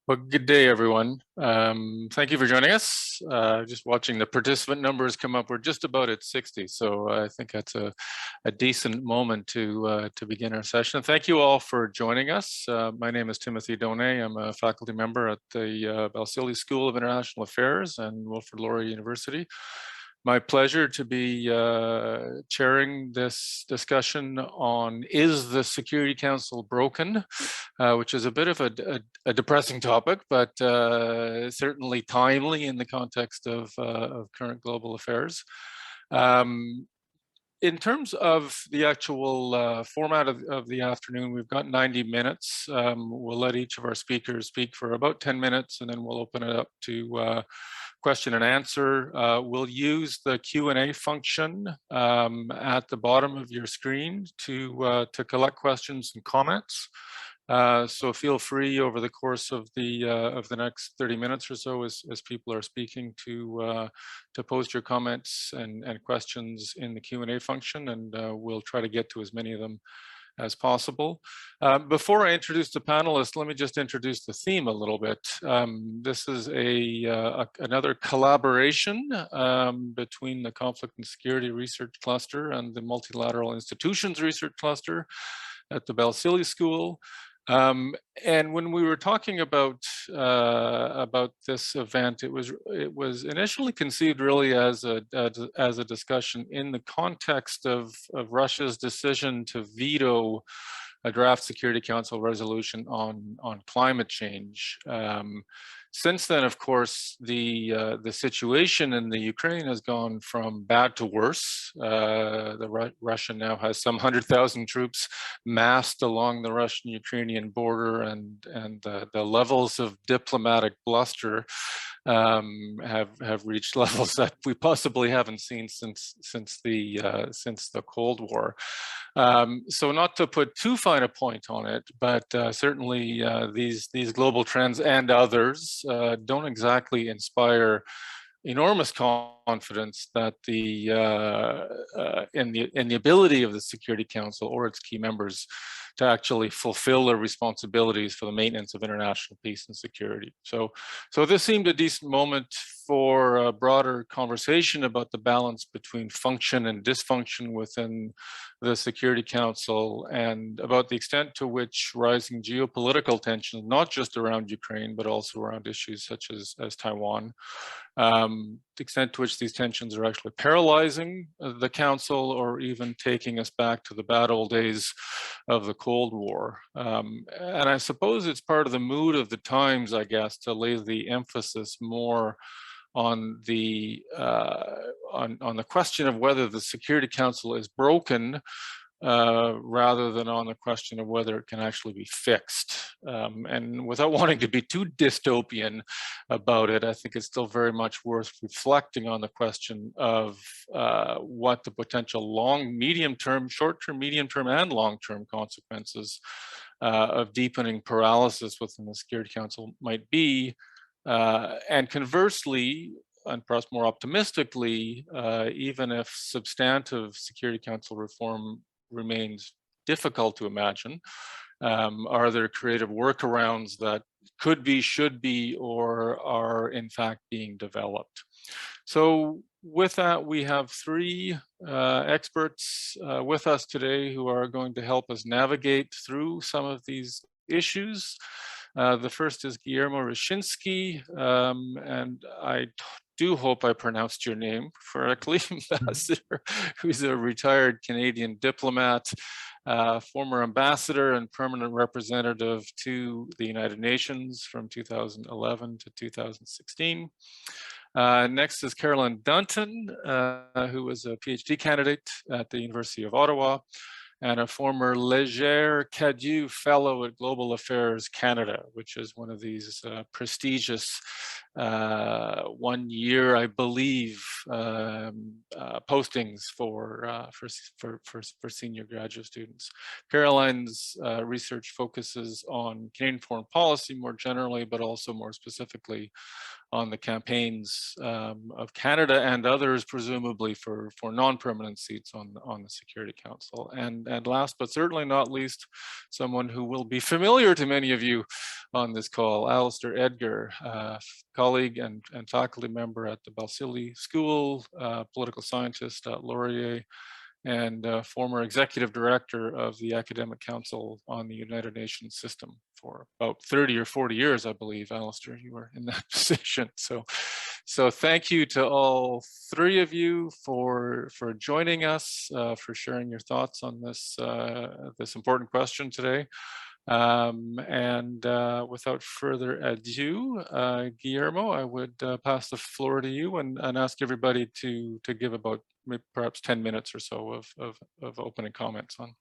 Well, good day, everyone. Thank you for joining us. Just watching the participant numbers come up. We're just about at 60, so I think that's a decent moment to begin our session. Thank you all for joining us. My name is Timothy Donay. I'm a faculty member at the Balsillie School of International Affairs and Wilfrid Laurier University. My pleasure to be chairing this discussion on Is the Security Council Broken? Which is a bit of a depressing topic, but certainly timely in the context of current global affairs. In terms of the actual format of the afternoon, we've got 90 minutes. We'll let each of our speakers speak for about 10 minutes, and then we'll open it up to question and answer. We'll use the Q&A function at the bottom of your screen to collect questions and comments. So feel free over the course of the next 30 minutes or so, as people are speaking, to post your comments and questions in the Q&A function, and we'll try to get to as many of them as possible. Before I introduce the panelists, let me just introduce the theme a little bit. This is another collaboration between the Conflict and Security Research Cluster and the Multilateral Institutions Research Cluster at the Balsillie School. And when we were talking about this event, it was initially conceived really as a discussion in the context of Russia's decision to veto a draft Security Council resolution on climate change. Since then, of course, the situation in the Ukraine has gone from bad to worse. Russia now has some 100,000 troops massed along the Russian-Ukrainian border, and the levels of diplomatic bluster have reached levels that we possibly haven't seen since the Cold War. So not to put too fine a point on it, but certainly these global trends and others don't exactly inspire enormous confidence that in the ability of the Security Council or its key members to actually fulfill their responsibilities for the maintenance of international peace and security. So this seemed a decent moment for a broader conversation about the balance between function and dysfunction within the Security Council, and about the extent to which rising geopolitical tensions, not just around Ukraine, but also around issues such as Taiwan, the extent to which these tensions are actually paralyzing the Council, or even taking us back to the bad old days of the Cold War. And I suppose it's part of the mood of the times, I guess, to lay the emphasis more on the question of whether the Security Council is broken, rather than on the question of whether it can actually be fixed. And without wanting to be too dystopian about it, I think it's still very much worth reflecting on the question of what the potential medium-term, short-term, medium-term, and long-term consequences of deepening paralysis within the Security Council might be. And conversely, and perhaps more optimistically, even if substantive Security Council reform remains difficult to imagine, are there creative workarounds that could be, should be, or are in fact being developed? So with that, we have three experts with us today who are going to help us navigate through some of these issues. The first is Guillermo Ryshinsky, and I do hope I pronounced your name correctly, Ambassador, who's a retired Canadian diplomat, former ambassador and permanent representative to the United Nations from 2011 to 2016. Next is Caroline Dunton, who was a PhD candidate at the University of Ottawa, and a former Léger Cadieux Fellow at Global Affairs Canada, which is one of these prestigious 1 year, I believe, postings for senior graduate students. Caroline's research focuses on Canadian foreign policy more generally, but also more specifically on the campaigns of Canada and others, presumably for non-permanent seats on the Security Council. And last but certainly not least, someone who will be familiar to many of you on this call, Alistair Edgar, colleague and faculty member at the Balsillie School, political scientist at Laurier, and former executive director of the Academic Council on the United Nations system for about 30 or 40 years, I believe. Alistair, you were in that position. So thank you to all three of you for joining us, for sharing your thoughts on this, this important question today. Without further ado, Guillermo, I would pass the floor to you and ask everybody to give about perhaps 10 minutes or so of opening comments on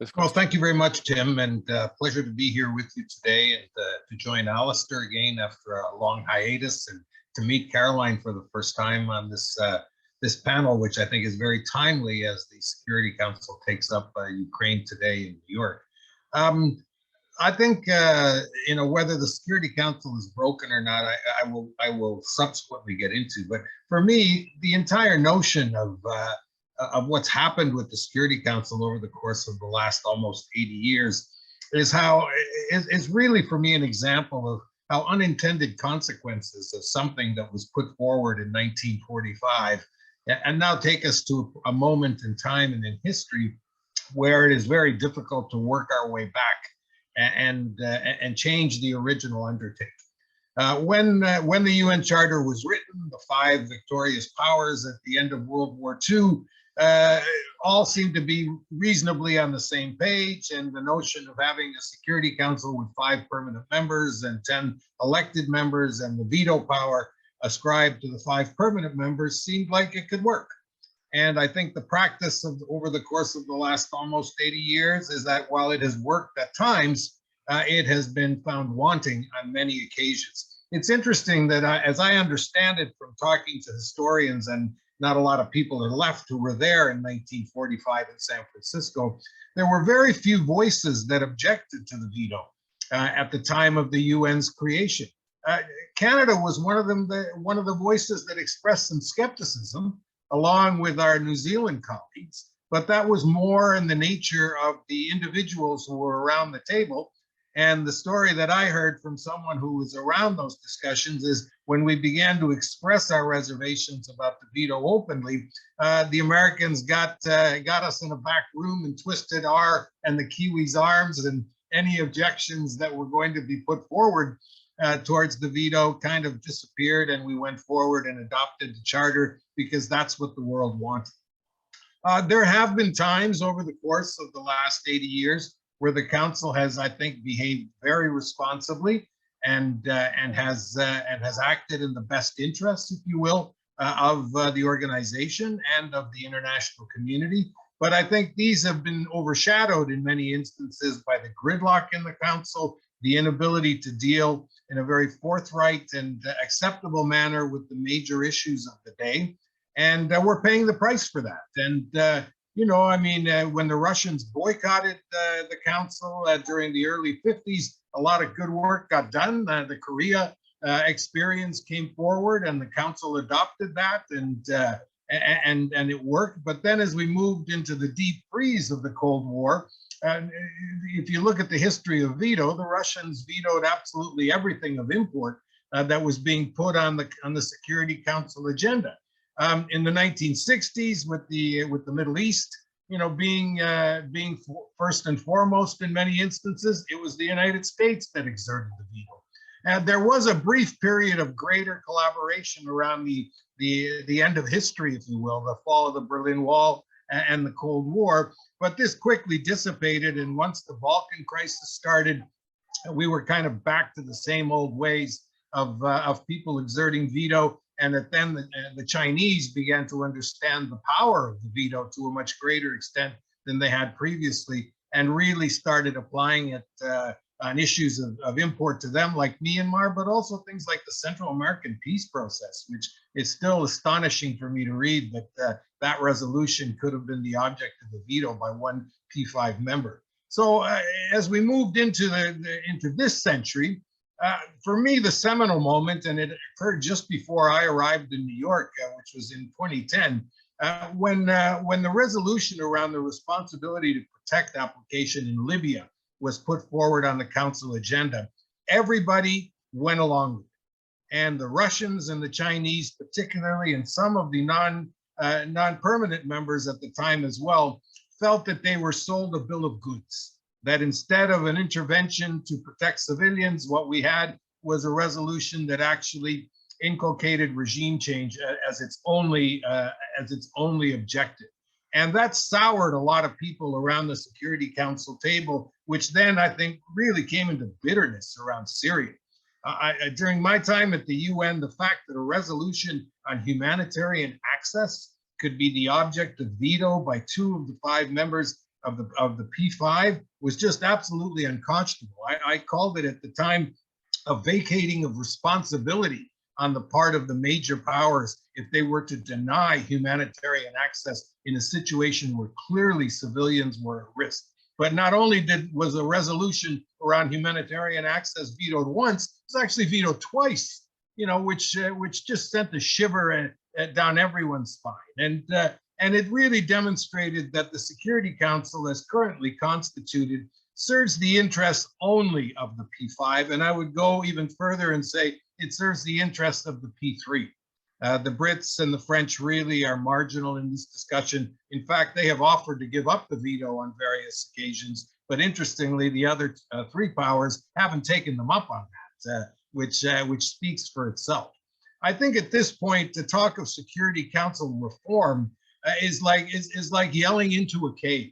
this question. Well, thank you very much, Tim, and pleasure to be here with you today and to join Alistair again after a long hiatus, and to meet Caroline for the first time on this this panel, which I think is very timely as the Security Council takes up Ukraine today in New York. I think whether the Security Council is broken or not, I will subsequently get into. But for me, the entire notion of what's happened with the Security Council over the course of the last almost 80 years is really, for me, an example of how unintended consequences of something that was put forward in 1945 and now take us to a moment in time and in history where it is very difficult to work our way back and change the original undertaking. When the UN Charter was written, the 5 victorious powers at the end of World War II all seemed to be reasonably on the same page, and the notion of having a Security Council with 5 permanent members and 10 elected members and the veto power ascribed to the 5 permanent members seemed like it could work. And I think the practice over the course of the last almost 80 years is that while it has worked at times, it has been found wanting on many occasions. It's interesting that as I understand it from talking to historians, and not a lot of people are left who were there in 1945 in San Francisco, there were very few voices that objected to the veto at the time of the UN's creation. Canada was one of the voices that expressed some skepticism, along with our New Zealand colleagues, but that was more in the nature of the individuals who were around the table. And the story that I heard from someone who was around those discussions is when we began to express our reservations about the veto openly, the Americans got us in a back room and twisted our and the Kiwis' arms, and any objections that were going to be put forward towards the veto kind of disappeared, and we went forward and adopted the charter because that's what the world wanted. There have been times over the course of the last 80 years where the council has, I think, behaved very responsibly and has acted in the best interest, if you will, of the organization and of the international community. But I think these have been overshadowed in many instances by the gridlock in the council, the inability to deal in a very forthright and acceptable manner with the major issues of the day. And we're paying the price for that. And, when the Russians boycotted the council during the early 50s, a lot of good work got done. The Korea experience came forward and the council adopted that, and it worked. But then as we moved into the deep freeze of the Cold War, if you look at the history of veto, the Russians vetoed absolutely everything of import that was being put on the Security Council agenda. In the 1960s, with the Middle East, being first and foremost in many instances, it was the United States that exerted the veto. And there was a brief period of greater collaboration around the end of history, if you will, the fall of the Berlin Wall and the Cold War. But this quickly dissipated, and once the Balkan crisis started, we were kind of back to the same old ways of people exerting veto. And that then the Chinese began to understand the power of the veto to a much greater extent than they had previously, and really started applying it on issues of import to them, like Myanmar, but also things like the Central American peace process, which is still astonishing for me to read that that resolution could have been the object of a veto by one P5 member. So as we moved into this century, For me, the seminal moment, and it occurred just before I arrived in New York, which was in 2010, when the resolution around the responsibility to protect application in Libya was put forward on the council agenda. Everybody went along with it, and the Russians and the Chinese, particularly, and some of the non-permanent members at the time as well, felt that they were sold a bill of goods. That instead of an intervention to protect civilians, what we had was a resolution that actually inculcated regime change as its only objective. And that soured a lot of people around the Security Council table, which then I think really came into bitterness around Syria. During my time at the UN, the fact that a resolution on humanitarian access could be the object of veto by 2 of the 5 members of the P5 was just absolutely unconscionable. I called it at the time a vacating of responsibility on the part of the major powers if they were to deny humanitarian access in a situation where clearly civilians were at risk. But not only was a resolution around humanitarian access vetoed once, it was actually vetoed twice, which just sent a shiver down everyone's spine. And it really demonstrated that the Security Council, as currently constituted, serves the interests only of the P5. And I would go even further and say it serves the interests of the P3. The Brits and the French really are marginal in this discussion. In fact, they have offered to give up the veto on various occasions. But interestingly, the other 3 powers haven't taken them up on that, which speaks for itself. I think at this point, the talk of Security Council reform is like yelling into a cave.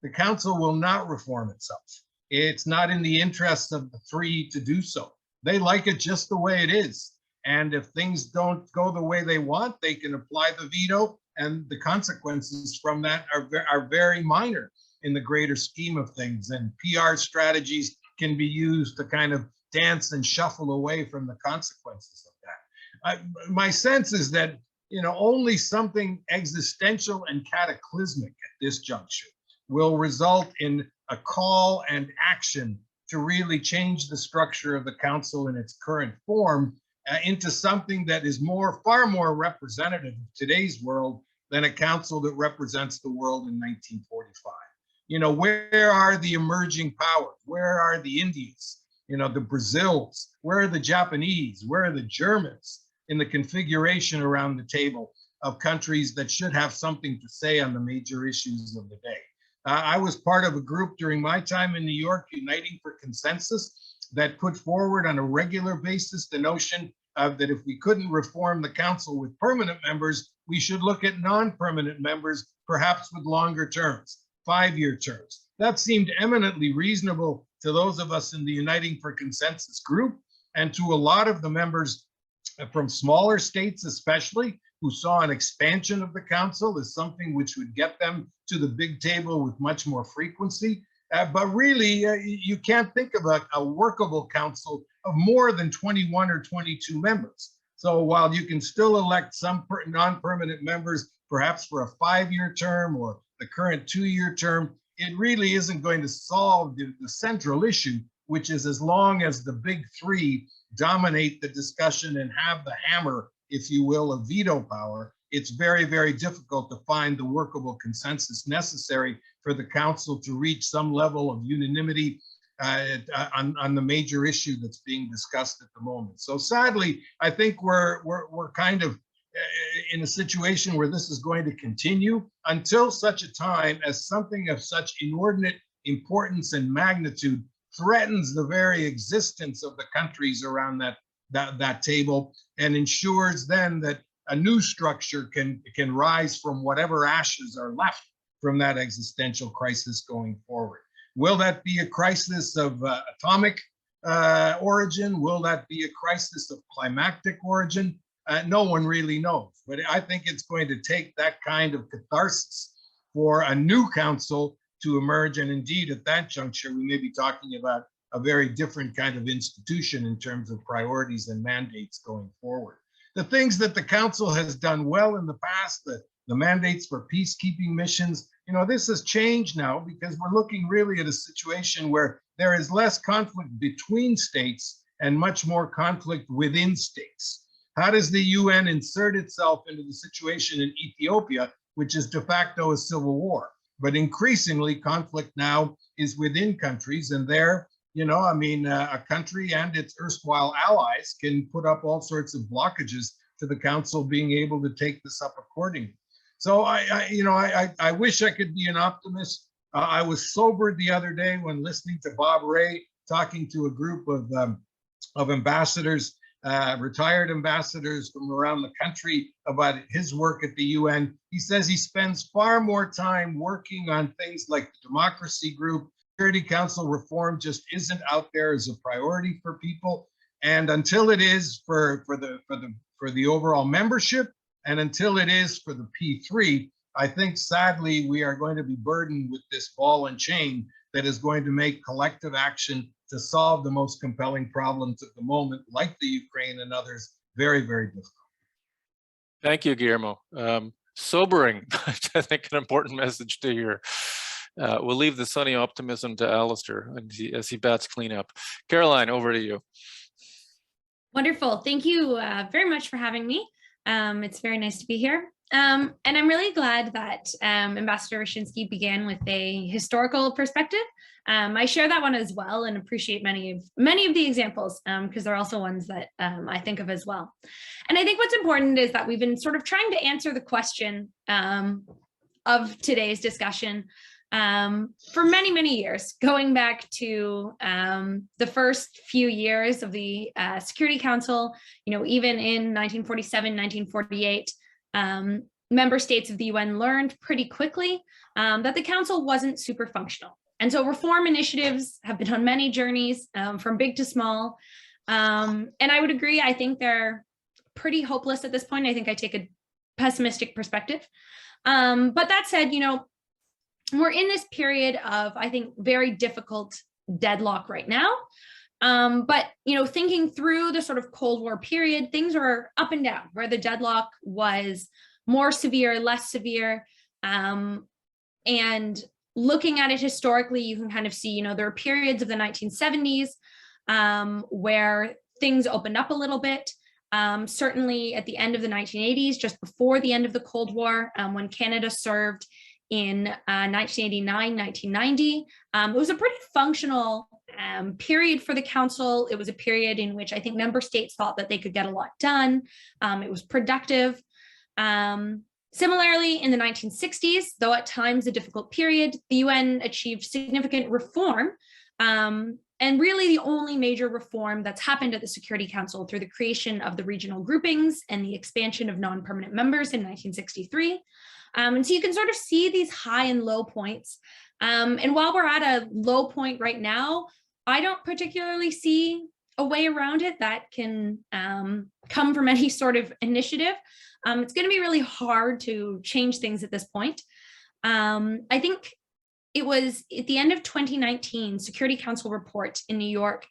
The council will not reform itself. It's not in the interests of the 3 to do so. They like it just the way it is. And if things don't go the way they want, they can apply the veto, and the consequences from that are very minor in the greater scheme of things. And PR strategies can be used to kind of dance and shuffle away from the consequences of that. My sense is that only something existential and cataclysmic at this juncture will result in a call and action to really change the structure of the council in its current form into something that is far more representative of today's world than a council that represents the world in 1945. Where are the emerging powers? Where are the Indians? The Brazils? Where are the Japanese? Where are the Germans in the configuration around the table of countries that should have something to say on the major issues of the day? I was part of a group during my time in New York, Uniting for Consensus, that put forward on a regular basis the notion that if we couldn't reform the council with permanent members, we should look at non-permanent members, perhaps with longer terms, 5-year terms. That seemed eminently reasonable to those of us in the Uniting for Consensus group, and to a lot of the members from smaller states especially, who saw an expansion of the council as something which would get them to the big table with much more frequency. But really, you can't think of a workable council of more than 21 or 22 members. So while you can still elect some non-permanent members, perhaps for a 5-year term or the current 2-year term, it really isn't going to solve the central issue, which is as long as the big 3 dominate the discussion and have the hammer, if you will, of veto power, it's very, very difficult to find the workable consensus necessary for the council to reach some level of unanimity on the major issue that's being discussed at the moment. So sadly, I think we're kind of in a situation where this is going to continue until such a time as something of such inordinate importance and magnitude threatens the very existence of the countries around that table, and ensures then that a new structure can rise from whatever ashes are left from that existential crisis going forward. Will that be a crisis of atomic origin? Will that be a crisis of climactic origin? No one really knows, but I think it's going to take that kind of catharsis for a new council to emerge. And indeed, at that juncture, we may be talking about a very different kind of institution in terms of priorities and mandates going forward. The things that the council has done well in the past, the mandates for peacekeeping missions, this has changed now because we're looking really at a situation where there is less conflict between states and much more conflict within states. How does the UN insert itself into the situation in Ethiopia, which is de facto a civil war? But increasingly, conflict now is within countries, and there, a country and its erstwhile allies can put up all sorts of blockages to the council being able to take this up accordingly. So I wish I could be an optimist. I was sobered the other day when listening to Bob Ray talking to a group of ambassadors, retired ambassadors from around the country about his work at the UN. He says he spends far more time working on things like the democracy group. Security Council reform just isn't out there as a priority for people. And until it is for the overall membership, and until it is for the P3, I think sadly we are going to be burdened with this ball and chain that is going to make collective action to solve the most compelling problems at the moment, like the Ukraine and others, very, very difficult. Thank you, Guillermo. Sobering, I think an important message to hear. We'll leave the sunny optimism to Alistair as he bats cleanup. Caroline, over to you. Wonderful. Thank you very much for having me. It's very nice to be here. And I'm really glad that Ambassador Roshinsky began with a historical perspective. I share that one as well and appreciate many of the examples because they're also ones that I think of as well. And I think what's important is that we've been sort of trying to answer the question of today's discussion for many, many years, going back to the first few years of the Security Council, even in 1947, 1948, member states of the UN learned pretty quickly that the council wasn't super functional. And so reform initiatives have been on many journeys from big to small. And I would agree, I think they're pretty hopeless at this point. I think I take a pessimistic perspective. But that said, we're in this period of, I think, very difficult deadlock right now. But, thinking through the sort of Cold War period, things are up and down, where the deadlock was more severe, less severe. And looking at it historically, you can kind of see, there are periods of the 1970s where things opened up a little bit. Certainly at the end of the 1980s, just before the end of the Cold War, when Canada served in 1989, 1990. It was a pretty functional period for the council. It was a period in which I think member states thought that they could get a lot done. It was productive. Similarly, in the 1960s, though at times a difficult period, the UN achieved significant reform. And really the only major reform that's happened at the Security Council through the creation of the regional groupings and the expansion of non-permanent members in 1963. And so you can sort of see these high and low points. And while we're at a low point right now, I don't particularly see a way around it that can come from any sort of initiative. It's going to be really hard to change things at this point. I think it was at the end of 2019, Security Council report in New York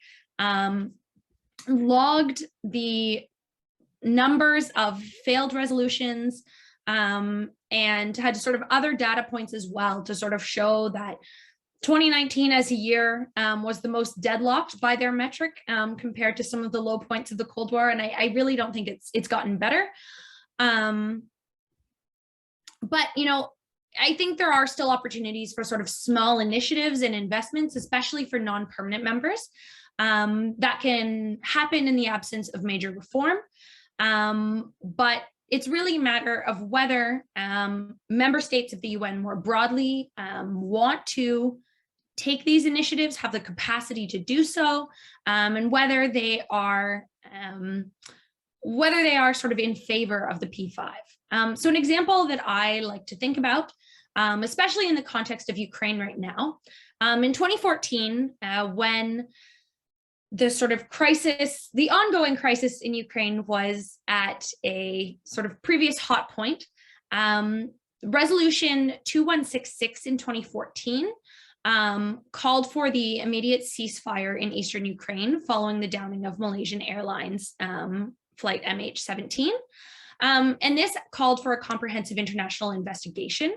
logged the numbers of failed resolutions, and had sort of other data points as well to sort of show that 2019 as a year was the most deadlocked by their metric compared to some of the low points of the Cold War. And I really don't think it's gotten better. But, I think there are still opportunities for sort of small initiatives and investments, especially for non-permanent members, that can happen in the absence of major reform. But it's really a matter of whether member states of the UN more broadly want to take these initiatives, have the capacity to do so, and whether they are sort of in favor of the P5. So an example that I like to think about, especially in the context of Ukraine right now, in 2014, when the sort of crisis, the ongoing crisis in Ukraine was at a sort of previous hot point. Resolution 2166 in 2014 called for the immediate ceasefire in eastern Ukraine following the downing of Malaysian Airlines flight MH17. And this called for a comprehensive international investigation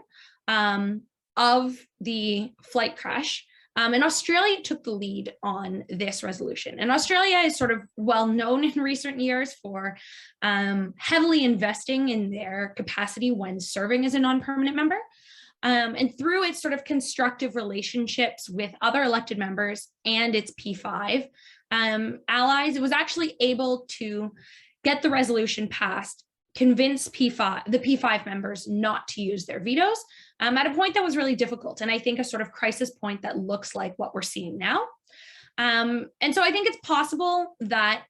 of the flight crash, And Australia took the lead on this resolution. And Australia is sort of well known in recent years for heavily investing in their capacity when serving as a non-permanent member. And through its sort of constructive relationships with other elected members and its P5 allies, it was actually able to get the resolution passed, convince the P5 members not to use their vetoes at a point that was really difficult. And I think a sort of crisis point that looks like what we're seeing now. And so I think it's possible that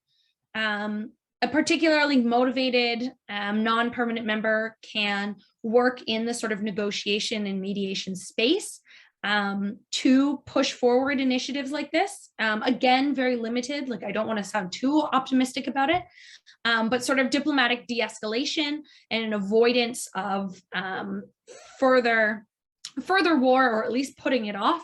a particularly motivated non-permanent member can work in the sort of negotiation and mediation space to push forward initiatives like this. Again, very limited, like I don't want to sound too optimistic about it, but sort of diplomatic de-escalation and an avoidance of further war, or at least putting it off.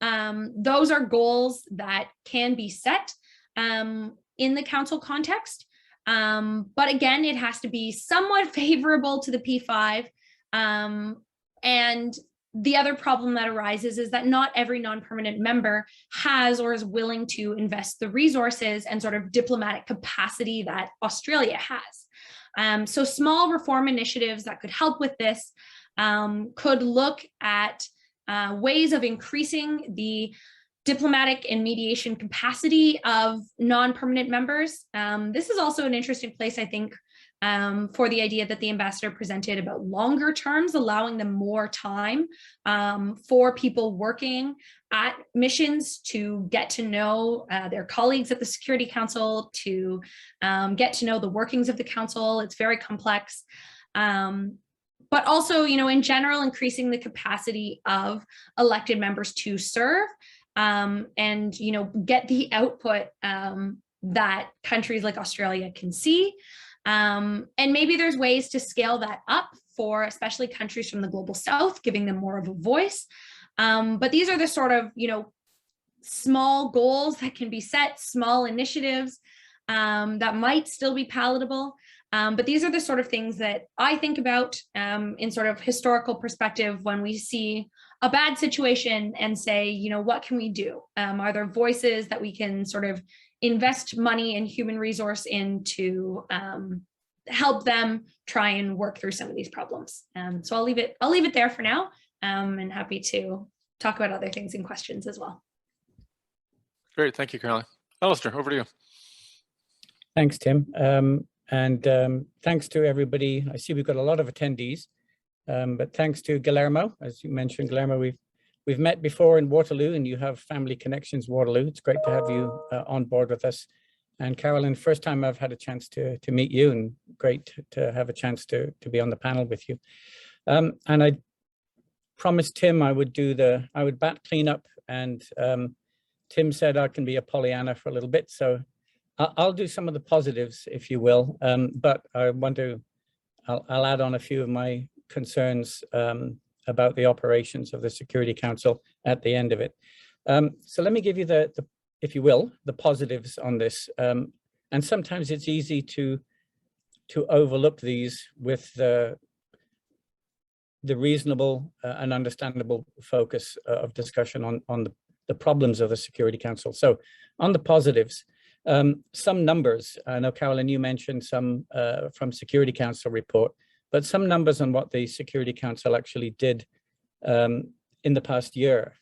Those are goals that can be set in the council context. But again, it has to be somewhat favorable to the P5. And the other problem that arises is that not every non-permanent member has or is willing to invest the resources and sort of diplomatic capacity that Australia has. So small reform initiatives that could help with this could look at ways of increasing the diplomatic and mediation capacity of non-permanent members. This is also an interesting place, I think, for the idea that the ambassador presented about longer terms, allowing them more time for people working at missions to get to know their colleagues at the Security Council, to get to know the workings of the council. It's very complex. But also, you know, in general, increasing the capacity of elected members to serve and, you know, get the output that countries like Australia can see. And maybe there's ways to scale that up for especially countries from the global south, giving them more of a voice. But these are the sort of, you know, small goals that can be set, small initiatives that might still be palatable. But these are the sort of things that I think about in sort of historical perspective when we see a bad situation and say, you know, what can we do? Are there voices that we can sort of invest money and human resource into help them try and work through some of these problems? So I'll leave it there for now, and happy to talk about other things and questions as well. Great, thank you, Caroline. Alistair, over to you. Thanks, Tim. And thanks to everybody. I see we've got a lot of attendees, but thanks to Guillermo, as you mentioned, Guillermo, we've met before in Waterloo, and you have family connections Waterloo. It's great to have you on board with us. And Caroline, first time I've had a chance to meet you, and great to have a chance to be on the panel with you. And I promised Tim I would bat cleanup, and Tim said I can be a Pollyanna for a little bit, so I'll do some of the positives, if you will, but I'll add on a few of my concerns about the operations of the Security Council at the end of it. So let me give you if you will, the positives on this. And sometimes it's easy to overlook these with the reasonable and understandable focus of discussion on the problems of the Security Council. So on the positives, some numbers. I know, Caroline, you mentioned some from Security Council report, but some numbers on what the Security Council actually did in the past year.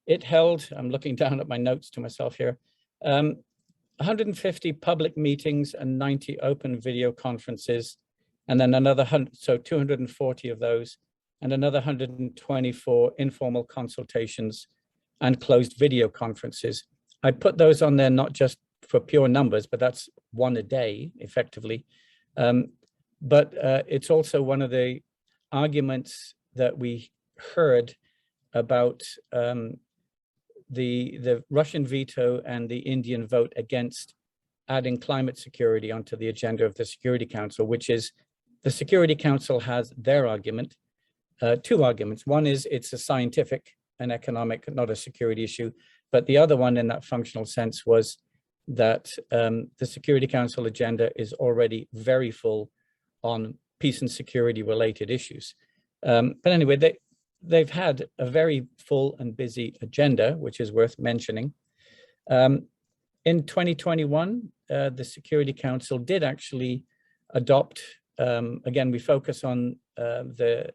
It held, I'm looking down at my notes to myself here, 150 public meetings and 90 open video conferences, and then another 100, so 240 of those, and another 124 informal consultations and closed video conferences. I put those on there not just for pure numbers, but that's one a day, effectively. But it's also one of the arguments that we heard about the Russian veto and the Indian vote against adding climate security onto the agenda of the Security Council, which is the Security Council has their argument, two arguments. One is it's a scientific and economic, not a security issue. But the other one in that functional sense was that the Security Council agenda is already very full on peace and security related issues. But anyway, they've had a very full and busy agenda, which is worth mentioning. In 2021, the Security Council did actually adopt, again, we focus on the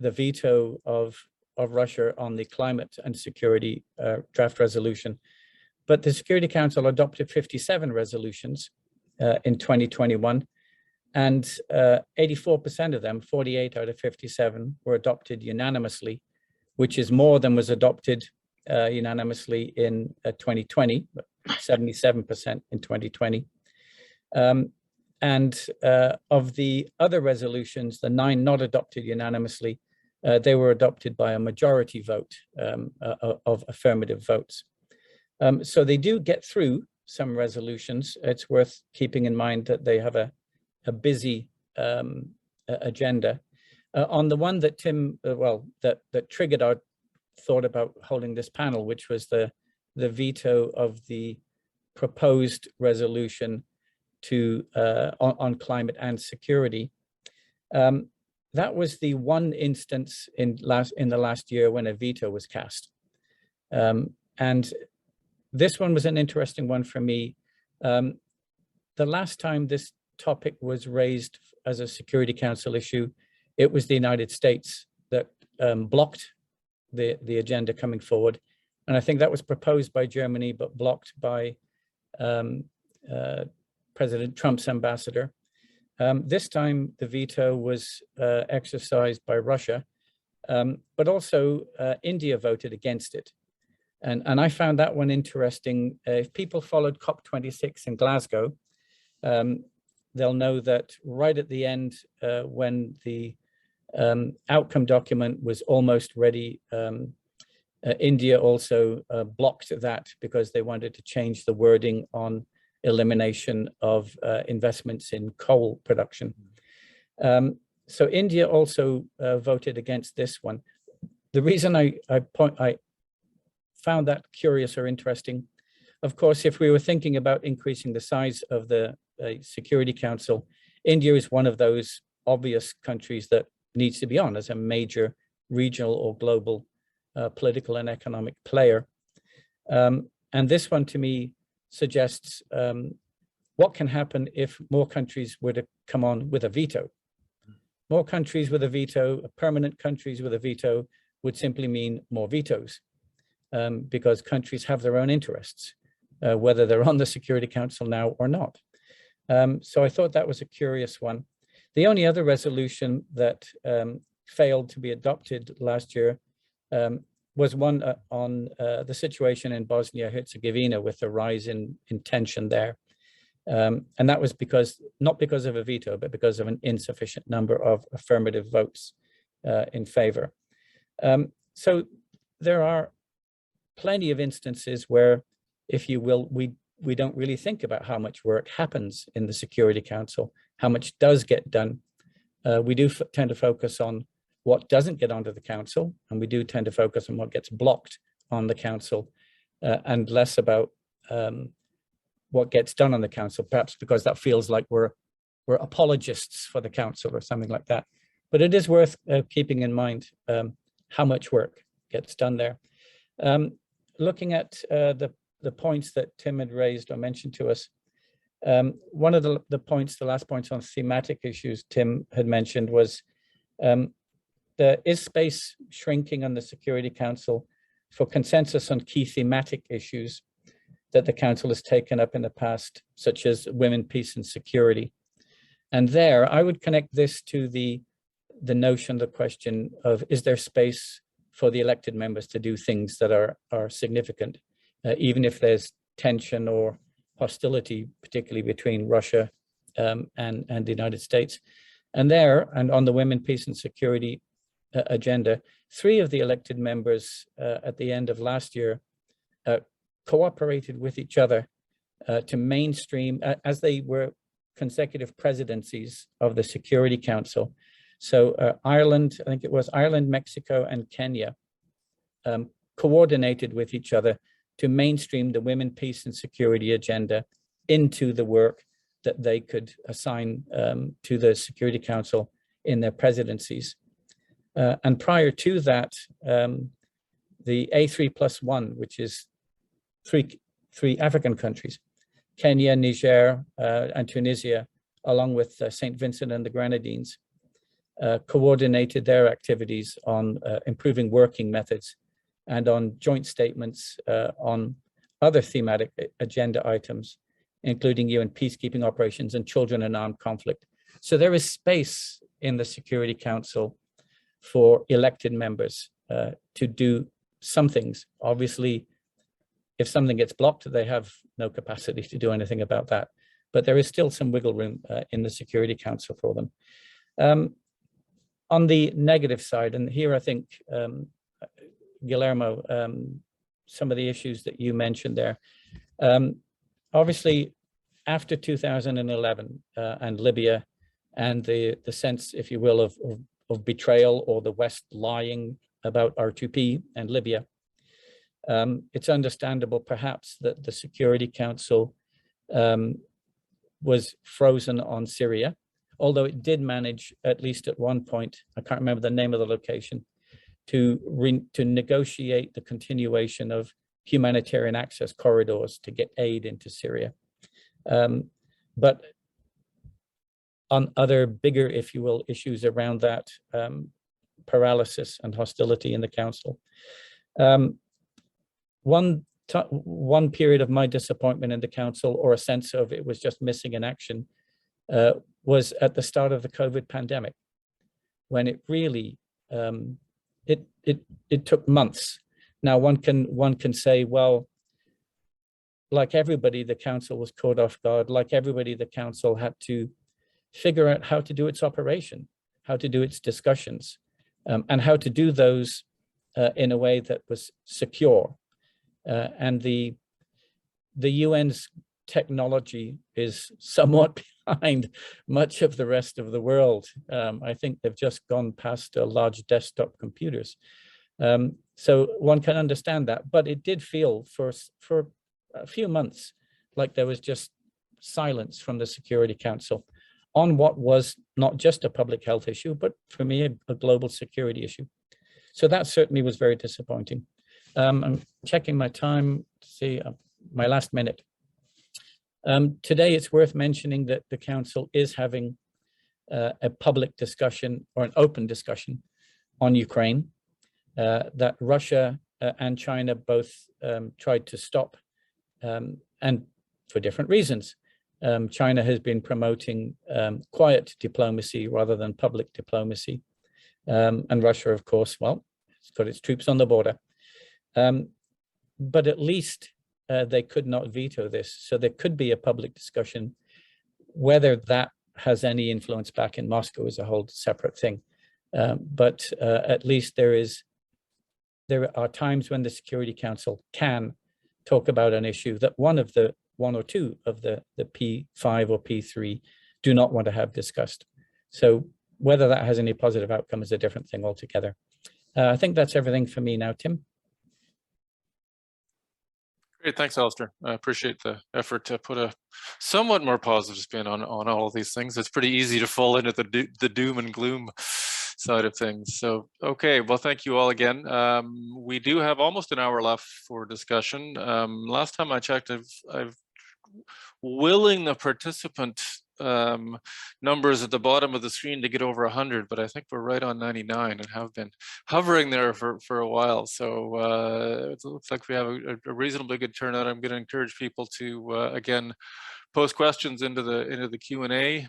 veto of Russia on the climate and security draft resolution. But the Security Council adopted 57 resolutions in 2021, and 84% of them, 48 out of 57, were adopted unanimously, which is more than was adopted unanimously in 2020, 77% in 2020. And of the other resolutions, the 9 not adopted unanimously, they were adopted by a majority vote of affirmative votes. So they do get through some resolutions. It's worth keeping in mind that they have a busy agenda. On the one that Tim, that triggered our thought about holding this panel, which was the veto of the proposed resolution to on climate and security. That was the one instance in the last year when a veto was cast. And this one was an interesting one for me. The last time this topic was raised as a Security Council issue, it was the United States that blocked the agenda coming forward. And I think that was proposed by Germany, but blocked by President Trump's ambassador. This time, the veto was exercised by Russia, but also India voted against it. And I found that one interesting. If people followed COP26 in Glasgow, they'll know that right at the end, when the outcome document was almost ready, India also blocked that because they wanted to change the wording on elimination of investments in coal production. So India also voted against this one. The reason I found that curious or interesting, of course, if we were thinking about increasing the size of the Security Council, India is one of those obvious countries that needs to be on as a major regional or global political and economic player. And this one to me suggests what can happen if more countries were to come on with a veto. More countries with a veto, permanent countries with a veto, would simply mean more vetoes, because countries have their own interests, whether they're on the Security Council now or not. So I thought that was a curious one. The only other resolution that failed to be adopted last year was one on the situation in Bosnia-Herzegovina with the rise in tension there. And that was not because of a veto, but because of an insufficient number of affirmative votes in favor. So there are plenty of instances where, if you will, we don't really think about how much work happens in the Security Council, how much does get done. We do tend to focus on what doesn't get onto the council, and we do tend to focus on what gets blocked on the council, and less about what gets done on the council, perhaps because that feels like we're apologists for the council or something like that. But it is worth keeping in mind how much work gets done there. Looking at the points that Tim had raised or mentioned to us, one of the points, the last points on thematic issues Tim had mentioned was, is space shrinking on the Security Council for consensus on key thematic issues that the Council has taken up in the past, such as women, peace, and security? And there, I would connect this to the notion, the question of, is there space for the elected members to do things that are significant, even if there's tension or hostility, particularly between Russia and the United States. And there, and on the women, peace, and security agenda, 3 of the elected members at the end of last year cooperated with each other to mainstream, as they were consecutive presidencies of the Security Council. So Ireland, I think it was Ireland, Mexico, and Kenya coordinated with each other to mainstream the women, peace, and security agenda into the work that they could assign to the Security Council in their presidencies. And prior to that, the A3+1, which is three African countries, Kenya, Niger, and Tunisia, along with St. Vincent and the Grenadines, coordinated their activities on improving working methods and on joint statements on other thematic agenda items, including UN peacekeeping operations and children in armed conflict. So there is space in the Security Council for elected members to do some things. Obviously, if something gets blocked, they have no capacity to do anything about that. But there is still some wiggle room in the Security Council for them. On the negative side, and here I think, Guillermo, some of the issues that you mentioned there. Obviously, after 2011 and Libya and the sense, if you will, of betrayal or the West lying about R2P and Libya, it's understandable perhaps that the Security Council was frozen on Syria, although it did manage, at least at one point, I can't remember the name of the location, to negotiate the continuation of humanitarian access corridors to get aid into Syria. But on other bigger, if you will, issues around that, paralysis and hostility in the council. One period of my disappointment in the council, or a sense of it was just missing in action, was at the start of the COVID pandemic, when it really, it took months. Now one can say, well, like everybody, the council was caught off guard. Like everybody, the council had to figure out how to do its operation, how to do its discussions, and how to do those in a way that was secure. And the UN's technology is somewhat behind much of the rest of the world. I think they've just gone past large desktop computers. So one can understand that, but it did feel for a few months like there was just silence from the Security Council on what was not just a public health issue, but for me, a global security issue. So that certainly was very disappointing. I'm checking my time to see my last minute. Today, it's worth mentioning that the Council is having a public discussion or an open discussion on Ukraine, that Russia and China both tried to stop, and for different reasons. China has been promoting quiet diplomacy rather than public diplomacy. And Russia, of course, well, it's got its troops on the border. But at least they could not veto this. So there could be a public discussion. Whether that has any influence back in Moscow is a whole separate thing. But at least there are times when the Security Council can talk about an issue that one or two of the P5 or P3 do not want to have discussed. So whether that has any positive outcome is a different thing altogether. I think that's everything for me now, Tim. Great, thanks, Alistair. I appreciate the effort to put a somewhat more positive spin on all of these things. It's pretty easy to fall into the doom and gloom side of things. So, okay, well, thank you all again. We do have almost an hour left for discussion. Last time I checked, I've willing the participant numbers at the bottom of the screen to get over 100, but I think we're right on 99 and have been hovering there for a while. So it looks like we have a reasonably good turnout. I'm going to encourage people to again post questions into the Q&A.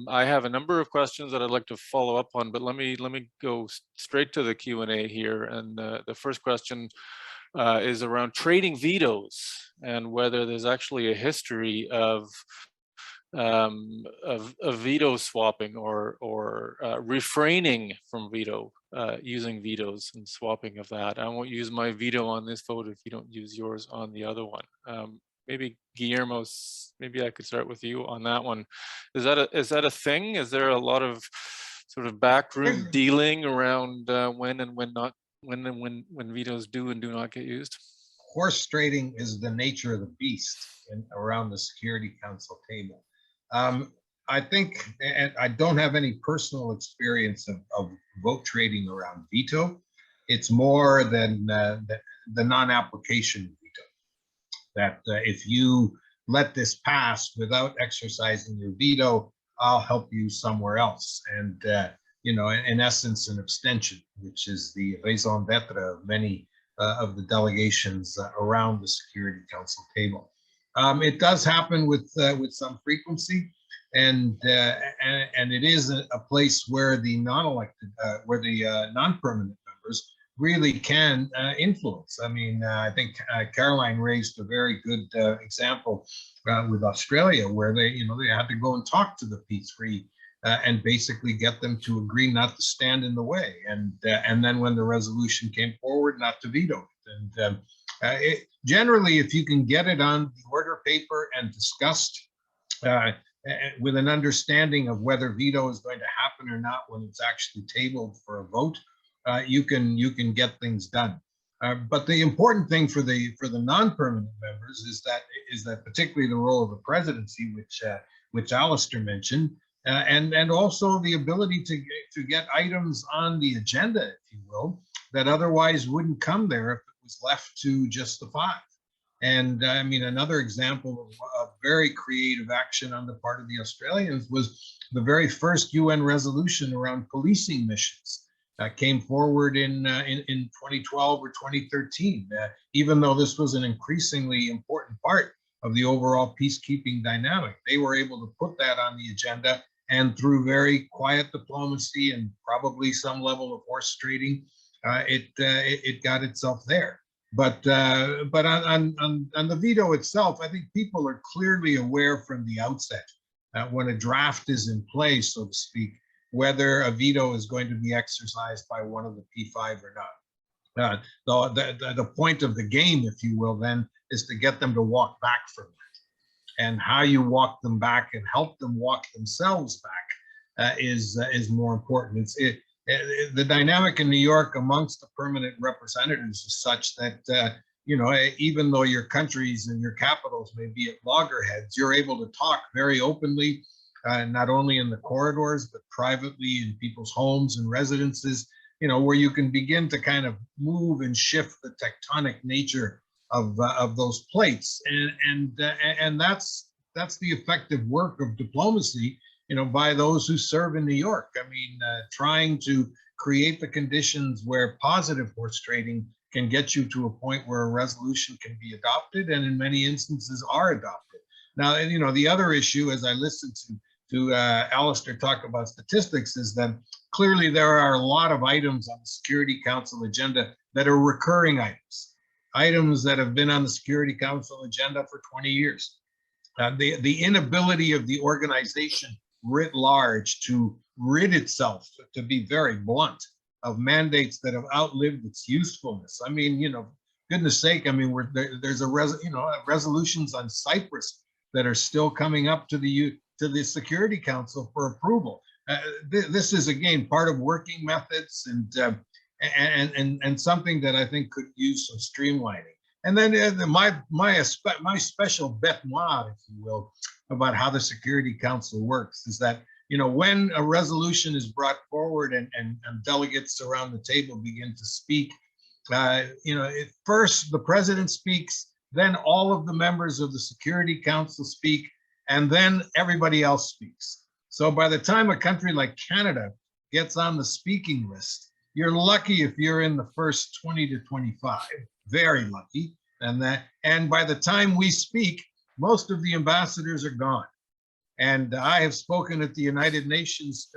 I have a number of questions that I'd like to follow up on, but let me go straight to the Q&A here. And the first question is around trading vetoes and whether there's actually a history of veto swapping or refraining from veto, using vetoes and swapping of that. I won't use my veto on this vote if you don't use yours on the other one. Maybe Guillermo, maybe I could start with you on that one. Is that a thing? Is there a lot of sort of backroom dealing around when and when not, when vetoes do and do not get used? Horse trading is the nature of the beast around the Security Council table. I think, and I don't have any personal experience of vote trading around veto. It's more than the non-application veto. That if you let this pass without exercising your veto, I'll help you somewhere else. And, you know, in essence, an abstention, which is the raison d'etre of many of the delegations around the Security Council table. It does happen with some frequency, and it is a place where the non-elected, where the non-permanent members really can influence. I mean, I think Caroline raised a very good example with Australia, where they had to go and talk to the P3 and basically get them to agree not to stand in the way, and then when the resolution came forward, not to veto it. And generally, if you can get it on the order paper and discussed with an understanding of whether veto is going to happen or not when it's actually tabled for a vote, you can get things done. But the important thing for the non-permanent members is that particularly the role of the presidency, which Alistair mentioned, and also the ability to get items on the agenda, if you will, that otherwise wouldn't come there if it was left to just the five. And I mean, another example of very creative action on the part of the Australians was the very first UN resolution around policing missions that came forward in 2012 or 2013. Even though this was an increasingly important part of the overall peacekeeping dynamic, they were able to put that on the agenda, and through very quiet diplomacy and probably some level of horse trading, it got itself there. But on the veto itself, I think people are clearly aware from the outset when a draft is in place, so to speak, whether a veto is going to be exercised by one of the P5 or not. The point of the game, if you will, then, is to get them to walk back from that. And how you walk them back and help them walk themselves back is more important. The dynamic in New York amongst the permanent representatives is such that, you know, even though your countries and your capitals may be at loggerheads, you're able to talk very openly, not only in the corridors, but privately in people's homes and residences, you know, where you can begin to kind of move and shift the tectonic nature of those plates. And that's the effective work of diplomacy, you know, by those who serve in New York. I mean, trying to create the conditions where positive horse trading can get you to a point where a resolution can be adopted, and in many instances are adopted. Now, you know, the other issue, as I listened to Alistair talk about statistics, is that clearly there are a lot of items on the Security Council agenda that are recurring items that have been on the Security Council agenda for 20 years. The inability of the organization writ large to rid itself, to be very blunt, of mandates that have outlived its usefulness. I mean, you know, goodness sake, I mean, there's resolutions on Cyprus that are still coming up to the Security Council for approval. This is, again, part of working methods and something that I think could use some streamlining. And then my special bête noire, if you will, about how the Security Council works is that, you know, when a resolution is brought forward and delegates around the table begin to speak, you know, first the president speaks, then all of the members of the Security Council speak, and then everybody else speaks. So by the time a country like Canada gets on the speaking list, you're lucky if you're in the first 20 to 25, very lucky. And by the time we speak, most of the ambassadors are gone. And I have spoken at the United Nations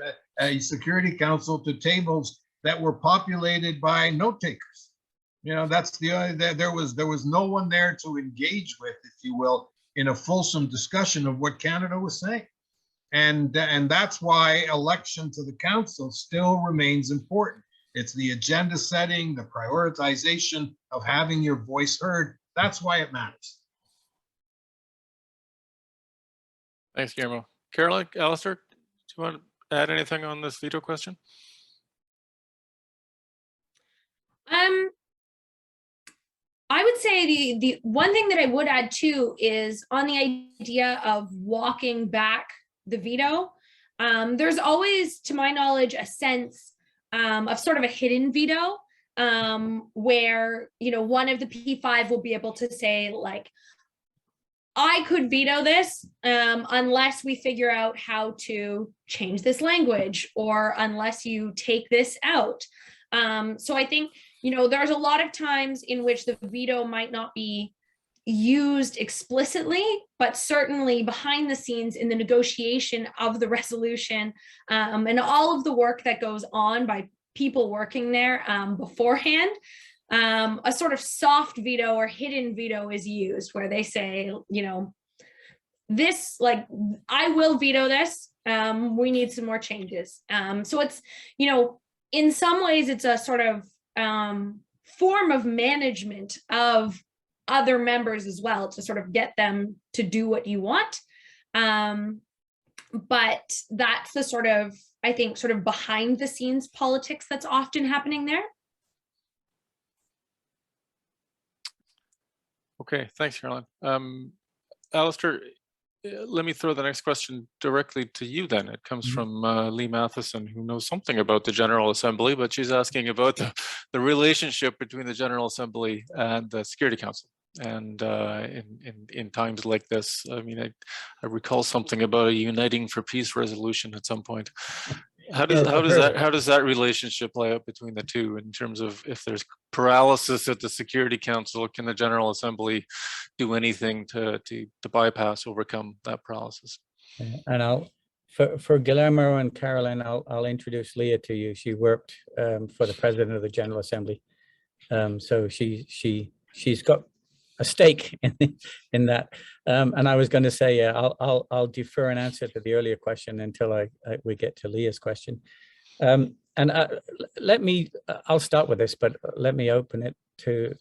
Security Council to tables that were populated by note takers. You know, that's there was no one there to engage with, if you will, in a fulsome discussion of what Canada was saying. And that's why election to the council still remains important. It's the agenda setting, the prioritization of having your voice heard. That's why it matters. Thanks, Guillermo. Caroline, Alistair, do you want to add anything on this veto question? I would say the one thing that I would add too is on the idea of walking back the veto. There's always, to my knowledge, a sense of sort of a hidden veto, where, you know, one of the P5 will be able to say, like, I could veto this unless we figure out how to change this language, or unless you take this out. So I think, you know, there's a lot of times in which the veto might not be used explicitly, but certainly behind the scenes in the negotiation of the resolution, and all of the work that goes on by people working there beforehand, a sort of soft veto or hidden veto is used, where they say, you know, this, like, I will veto this. We need some more changes. So it's, you know, in some ways it's a sort of form of management of other members as well, to sort of get them to do what you want. But that's the sort of, I think, sort of behind the scenes politics that's often happening there. Okay, thanks, Caroline. Alistair, let me throw the next question directly to you then. It comes from Lee Matheson, who knows something about the General Assembly, but she's asking about the relationship between the General Assembly and the Security Council. And in times like this, I mean, I recall something about a Uniting for Peace resolution at some point. How does that relationship play out between the two, in terms of, if there's paralysis at the Security Council, can the General Assembly do anything to bypass, overcome that paralysis? And for Guillermo and Caroline, I'll introduce Leah to you. She worked for the President of the General Assembly, so she's got a stake in that. And I was going to say, I'll defer an answer to the earlier question until we get to Leah's question. And I'll start with this, but let me open it to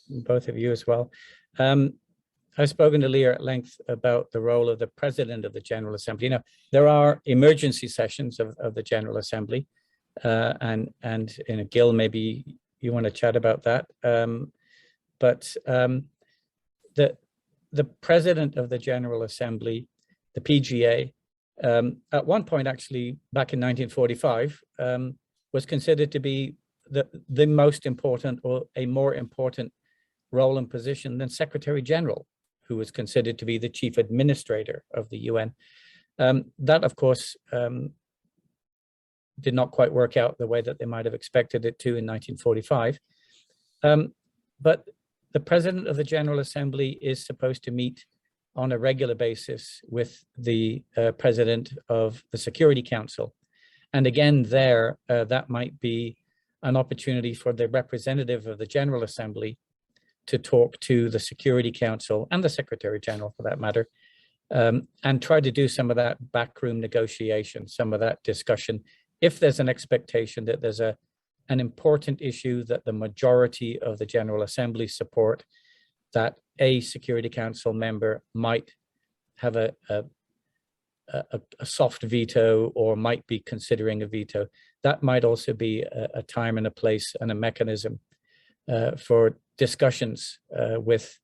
both of you as well. I've spoken to Leah at length about the role of the President of the General Assembly. You know, there are emergency sessions of the General Assembly, and you know, Gil, maybe you want to chat about that. But the President of the General Assembly, the PGA, at one point, actually back in 1945, was considered to be the most important, or a more important role and position than Secretary General, who was considered to be the chief administrator of the UN. That, of course, did not quite work out the way that they might have expected it to in 1945. But the President of the General Assembly is supposed to meet on a regular basis with the President of the Security Council. And again, there, that might be an opportunity for the representative of the General Assembly to talk to the Security Council and the Secretary General, for that matter, and try to do some of that backroom negotiation, some of that discussion. If there's an expectation that there's an important issue that the majority of the General Assembly support, that a Security Council member might have a soft veto, or might be considering a veto, that might also be a time and a place and a mechanism for discussions with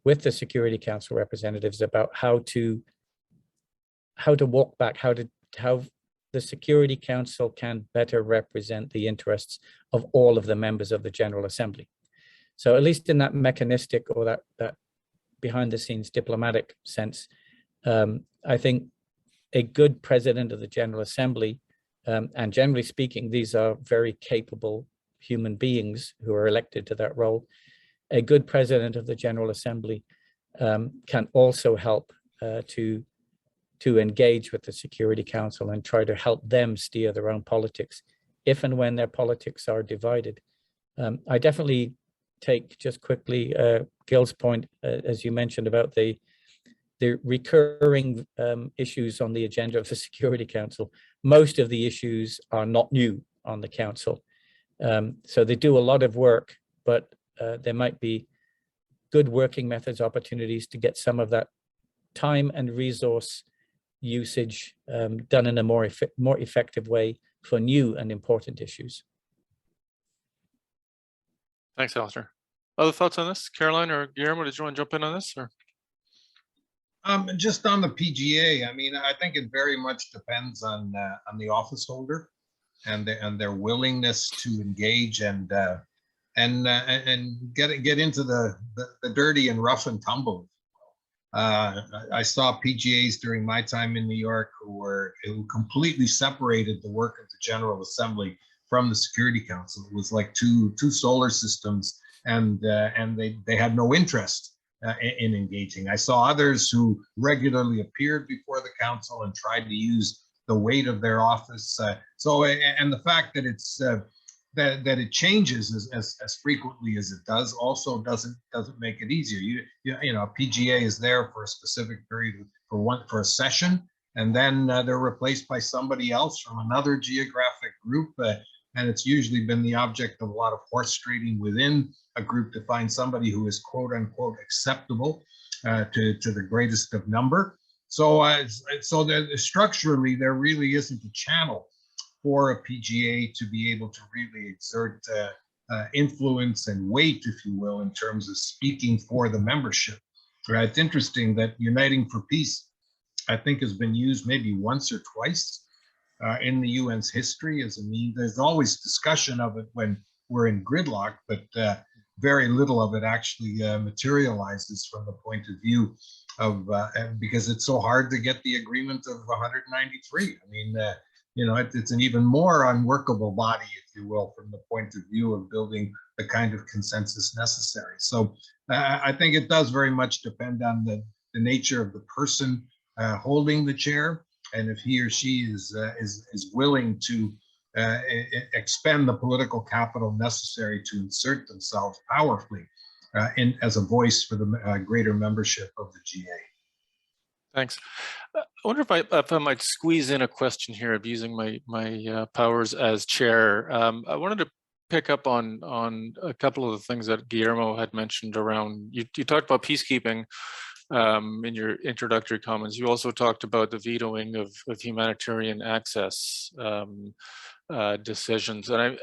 the Security Council representatives about how to walk back, how the Security Council can better represent the interests of all of the members of the General Assembly. So at least in that mechanistic, or that behind the scenes diplomatic sense, I think a good President of the General Assembly, and generally speaking, these are very capable human beings who are elected to that role, a good President of the General Assembly can also help to engage with the Security Council and try to help them steer their own politics, if and when their politics are divided. I definitely take, just quickly, Gil's point, as you mentioned, about the recurring issues on the agenda of the Security Council. Most of the issues are not new on the Council. So they do a lot of work, but there might be good working methods, opportunities to get some of that time and resource usage done in a more effective way for new and important issues. Thanks, Alistair. Other thoughts on this? Caroline or Guillermo, did you want to jump in on this? Or? Just on the PGA, I mean, I think it very much depends on the office holder. and their willingness to engage and get into the dirty and rough and tumble. I saw PGAs during my time in New York who completely separated the work of the General Assembly from the Security Council. It was like two solar systems, and they had no interest in engaging. I saw others who regularly appeared before the council and tried to use the weight of their office. And the fact that it's that it changes as frequently as it does also doesn't make it easier. You know, PGA is there for a specific period for a session, and then they're replaced by somebody else from another geographic group, and it's usually been the object of a lot of horse trading within a group to find somebody who is quote unquote acceptable to the greatest of number. So structurally, there really isn't a channel for a PGA to be able to really exert influence and weight, if you will, in terms of speaking for the membership. It's interesting that Uniting for Peace, I think, has been used maybe once or twice in the UN's history as a means. There's always discussion of it when we're in gridlock, but very little of it actually materializes from the point of view of, because it's so hard to get the agreement of 193. I mean, you know, it's an even more unworkable body, if you will, from the point of view of building the kind of consensus necessary. So I think it does very much depend on the nature of the person holding the chair, and if he or she is willing to expend the political capital necessary to insert themselves powerfully as a voice for the greater membership of the GA. Thanks. I wonder if I might squeeze in a question here of using my powers as chair. I wanted to pick up on a couple of the things that Guillermo had mentioned around, you talked about peacekeeping in your introductory comments. You also talked about the vetoing of humanitarian access decisions. And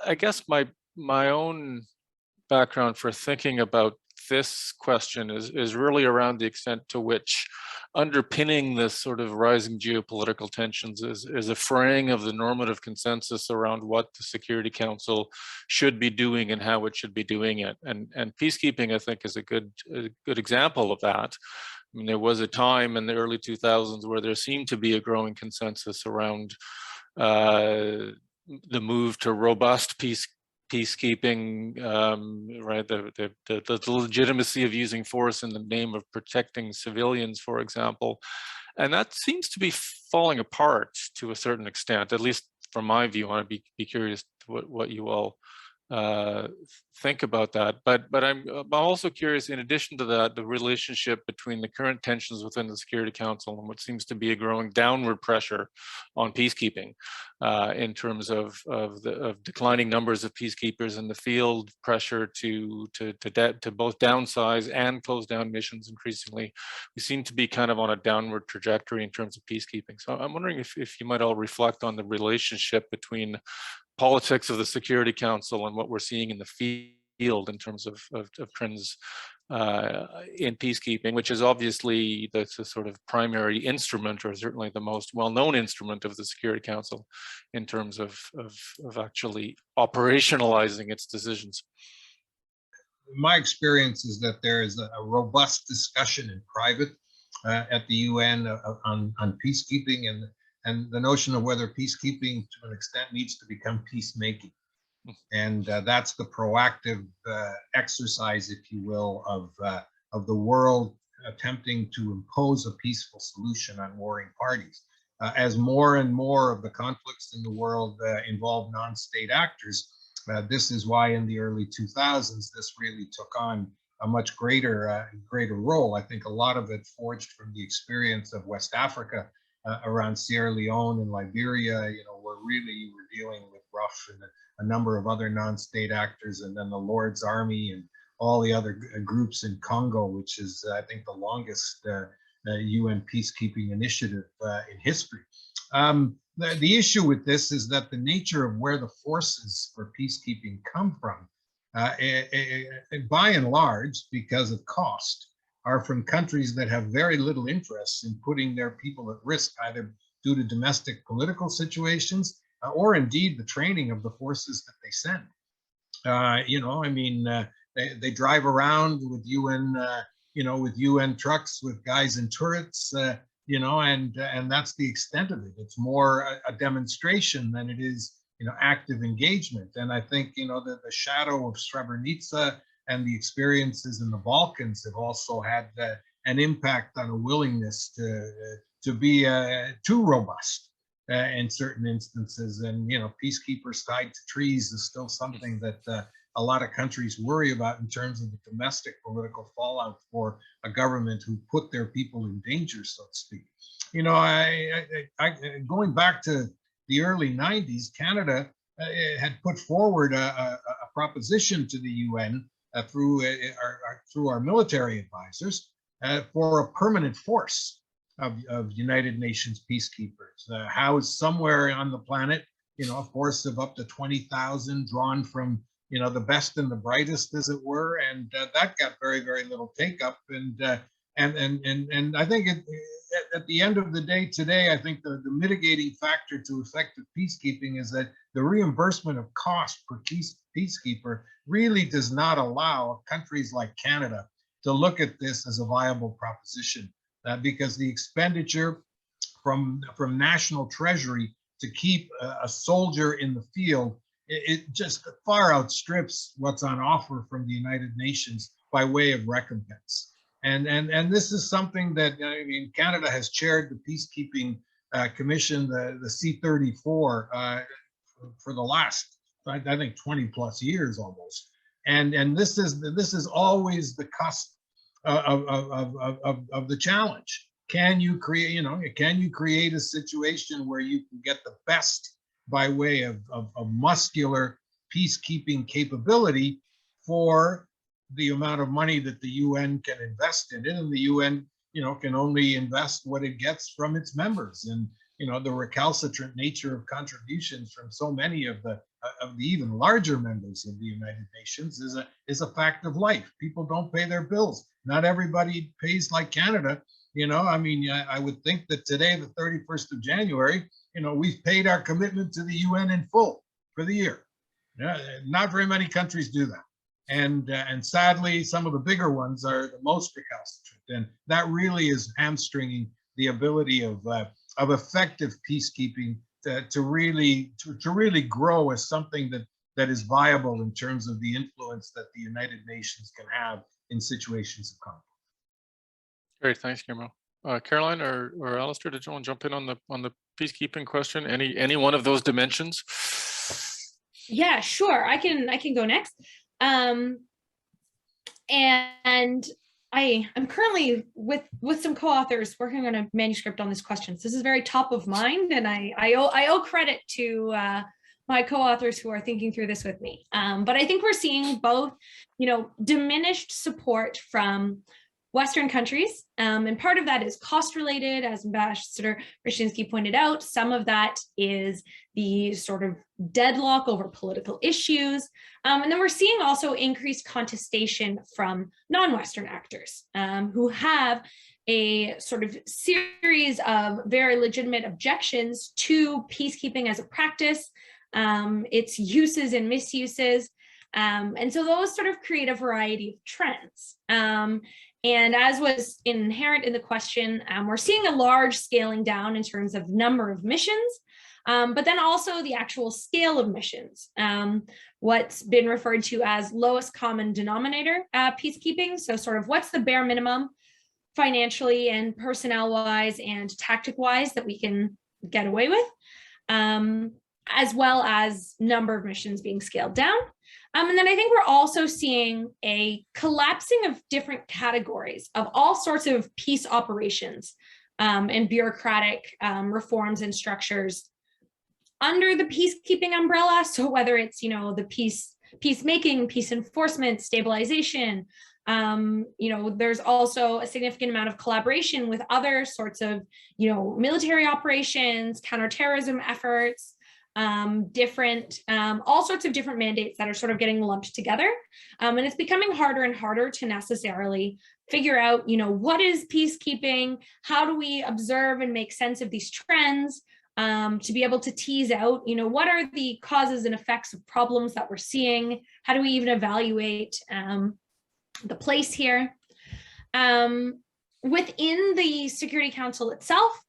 I guess my own background for thinking about this question is really around the extent to which underpinning this sort of rising geopolitical tensions is a fraying of the normative consensus around what the Security Council should be doing and how it should be doing it. And peacekeeping, I think, is a good example of that. I mean, there was a time in the early 2000s where there seemed to be a growing consensus around the move to robust peacekeeping, right? The legitimacy of using force in the name of protecting civilians, for example, and that seems to be falling apart to a certain extent. At least from my view, I want to be curious what you all think about that. But I'm also curious, in addition to that, the relationship between the current tensions within the Security Council and what seems to be a growing downward pressure on peacekeeping in terms of declining numbers of peacekeepers in the field, pressure to both downsize and close down missions increasingly. We seem to be kind of on a downward trajectory in terms of peacekeeping. So I'm wondering if you might all reflect on the relationship between politics of the Security Council and what we're seeing in the field in terms of trends in peacekeeping, which is obviously the sort of primary instrument, or certainly the most well-known instrument of the Security Council in terms of actually operationalizing its decisions. My experience is that there is a robust discussion in private at the UN on peacekeeping, and the notion of whether peacekeeping to an extent needs to become peacemaking. And that's the proactive exercise, if you will, of the world attempting to impose a peaceful solution on warring parties. As more and more of the conflicts in the world involve non-state actors, this is why in the early 2000s, this really took on a much greater role. I think a lot of it forged from the experience of West Africa around Sierra Leone and Liberia, you know, where really you were dealing with Rough and a number of other non-state actors, and then the Lord's Army and all the other groups in Congo, which is, I think, the longest UN peacekeeping initiative in history. The issue with this is that the nature of where the forces for peacekeeping come from, by and large, because of cost, are from countries that have very little interest in putting their people at risk, either due to domestic political situations or indeed the training of the forces that they send. They drive around with UN, with UN trucks with guys in turrets, and that's the extent of it. It's more a demonstration than it is, active engagement. And I think, the shadow of Srebrenica and the experiences in the Balkans have also had an impact on a willingness to be too robust in certain instances. And, peacekeepers tied to trees is still something that a lot of countries worry about in terms of the domestic political fallout for a government who put their people in danger, so to speak. Going back to the early 90s, Canada had put forward a proposition to the UN through our military advisors for a permanent force of United Nations peacekeepers, housed somewhere on the planet, a force of up to 20,000 drawn from, the best and the brightest, as it were. And that got very, very little take up. And I think at the end of the day today, I think the mitigating factor to effective peacekeeping is that the reimbursement of cost per peacekeeper really does not allow countries like Canada to look at this as a viable proposition, because the expenditure from national treasury to keep a soldier in the field, it just far outstrips what's on offer from the United Nations by way of recompense. And this is something that, Canada has chaired the Peacekeeping Commission, the C34, for the last, I think, 20 plus years almost. And this is always the cusp of the challenge. Can you create a situation where you can get the best by way of muscular peacekeeping capability for the amount of money that the UN can invest in it? And the UN, can only invest what it gets from its members. And, the recalcitrant nature of contributions from so many of the even larger members of the United Nations is a fact of life. People don't pay their bills. Not everybody pays like Canada. I would think that today, the 31st of January, we've paid our commitment to the UN in full for the year. Not very many countries do that. And sadly, some of the bigger ones are the most recalcitrant. And that really is hamstringing the ability of effective peacekeeping to really grow as something that is viable in terms of the influence that the United Nations can have in situations of conflict. Great, thanks, Guillermo. Caroline or Alistair, did you want to jump in on the peacekeeping question? Any one of those dimensions? Yeah, sure. I can go next. And I'm currently with some co-authors working on a manuscript on this question. So this is very top of mind, and I owe credit to my co-authors who are thinking through this with me. But I think we're seeing both, diminished support from Western countries, and part of that is cost related, as Ambassador Ryshinsky pointed out. Some of that is the sort of deadlock over political issues. And then we're seeing also increased contestation from non-Western actors who have a sort of series of very legitimate objections to peacekeeping as a practice, its uses and misuses. And so those sort of create a variety of trends. And as was inherent in the question, we're seeing a large scaling down in terms of number of missions, but then also the actual scale of missions, what's been referred to as lowest common denominator peacekeeping. So sort of what's the bare minimum financially and personnel wise and tactic wise that we can get away with, as well as number of missions being scaled down. And then I think we're also seeing a collapsing of different categories of all sorts of peace operations and bureaucratic reforms and structures under the peacekeeping umbrella. So whether it's, the peacemaking, peace enforcement, stabilization, there's also a significant amount of collaboration with other sorts of, military operations, counterterrorism efforts, all sorts of different mandates that are sort of getting lumped together. And it's becoming harder and harder to necessarily figure out, what is peacekeeping? How do we observe and make sense of these trends? to be able to tease out, what are the causes and effects of problems that we're seeing? How do we even evaluate the place here? Within the Security Council itself,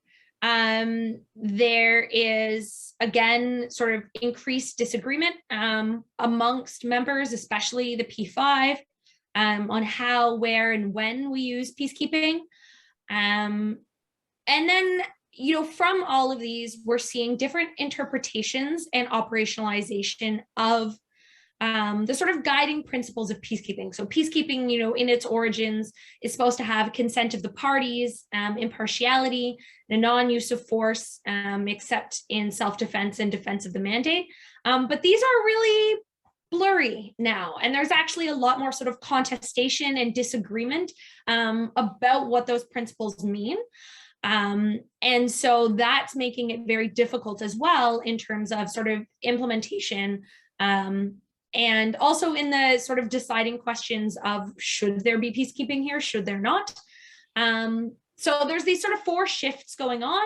there is, again, sort of increased disagreement amongst members, especially the P5, on how, where, and when we use peacekeeping. And then, from all of these, we're seeing different interpretations and operationalization of the sort of guiding principles of peacekeeping. So peacekeeping, in its origins, is supposed to have consent of the parties, impartiality, and a non-use of force, except in self-defense and defense of the mandate. But these are really blurry now, and there's actually a lot more sort of contestation and disagreement about what those principles mean. And so that's making it very difficult as well in terms of sort of implementation, and also in the sort of deciding questions of, should there be peacekeeping here? Should there not? So there's these sort of 4 shifts going on.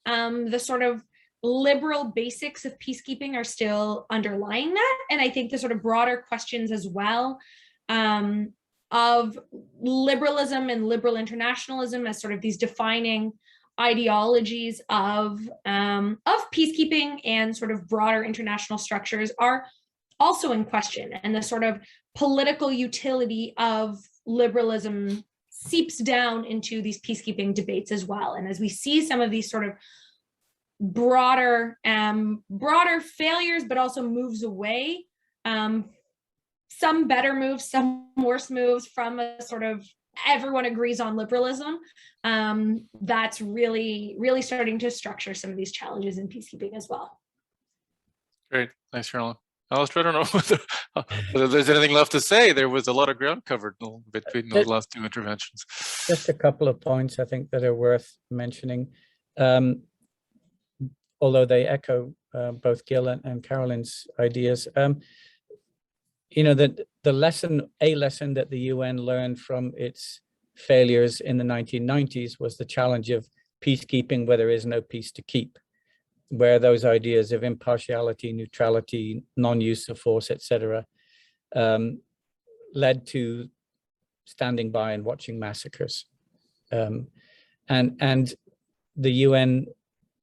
The sort of liberal basics of peacekeeping are still underlying that. And I think the sort of broader questions as well of liberalism and liberal internationalism as sort of these defining ideologies of peacekeeping and sort of broader international structures are also in question, and the sort of political utility of liberalism seeps down into these peacekeeping debates as well. And as we see some of these sort of broader failures, but also moves away, some better moves, some worse moves from a sort of everyone agrees on liberalism, that's really starting to structure some of these challenges in peacekeeping as well. Great, thanks, Carolyn. Alistair, I don't know whether there's anything left to say. There was a lot of ground covered between those last 2 interventions. Just a couple of points I think that are worth mentioning, although they echo both Gil and Carolyn's ideas. That a lesson that the UN learned from its failures in the 1990s was the challenge of peacekeeping where there is no peace to keep, where those ideas of impartiality, neutrality, non-use of force, etc., led to standing by and watching massacres. And the UN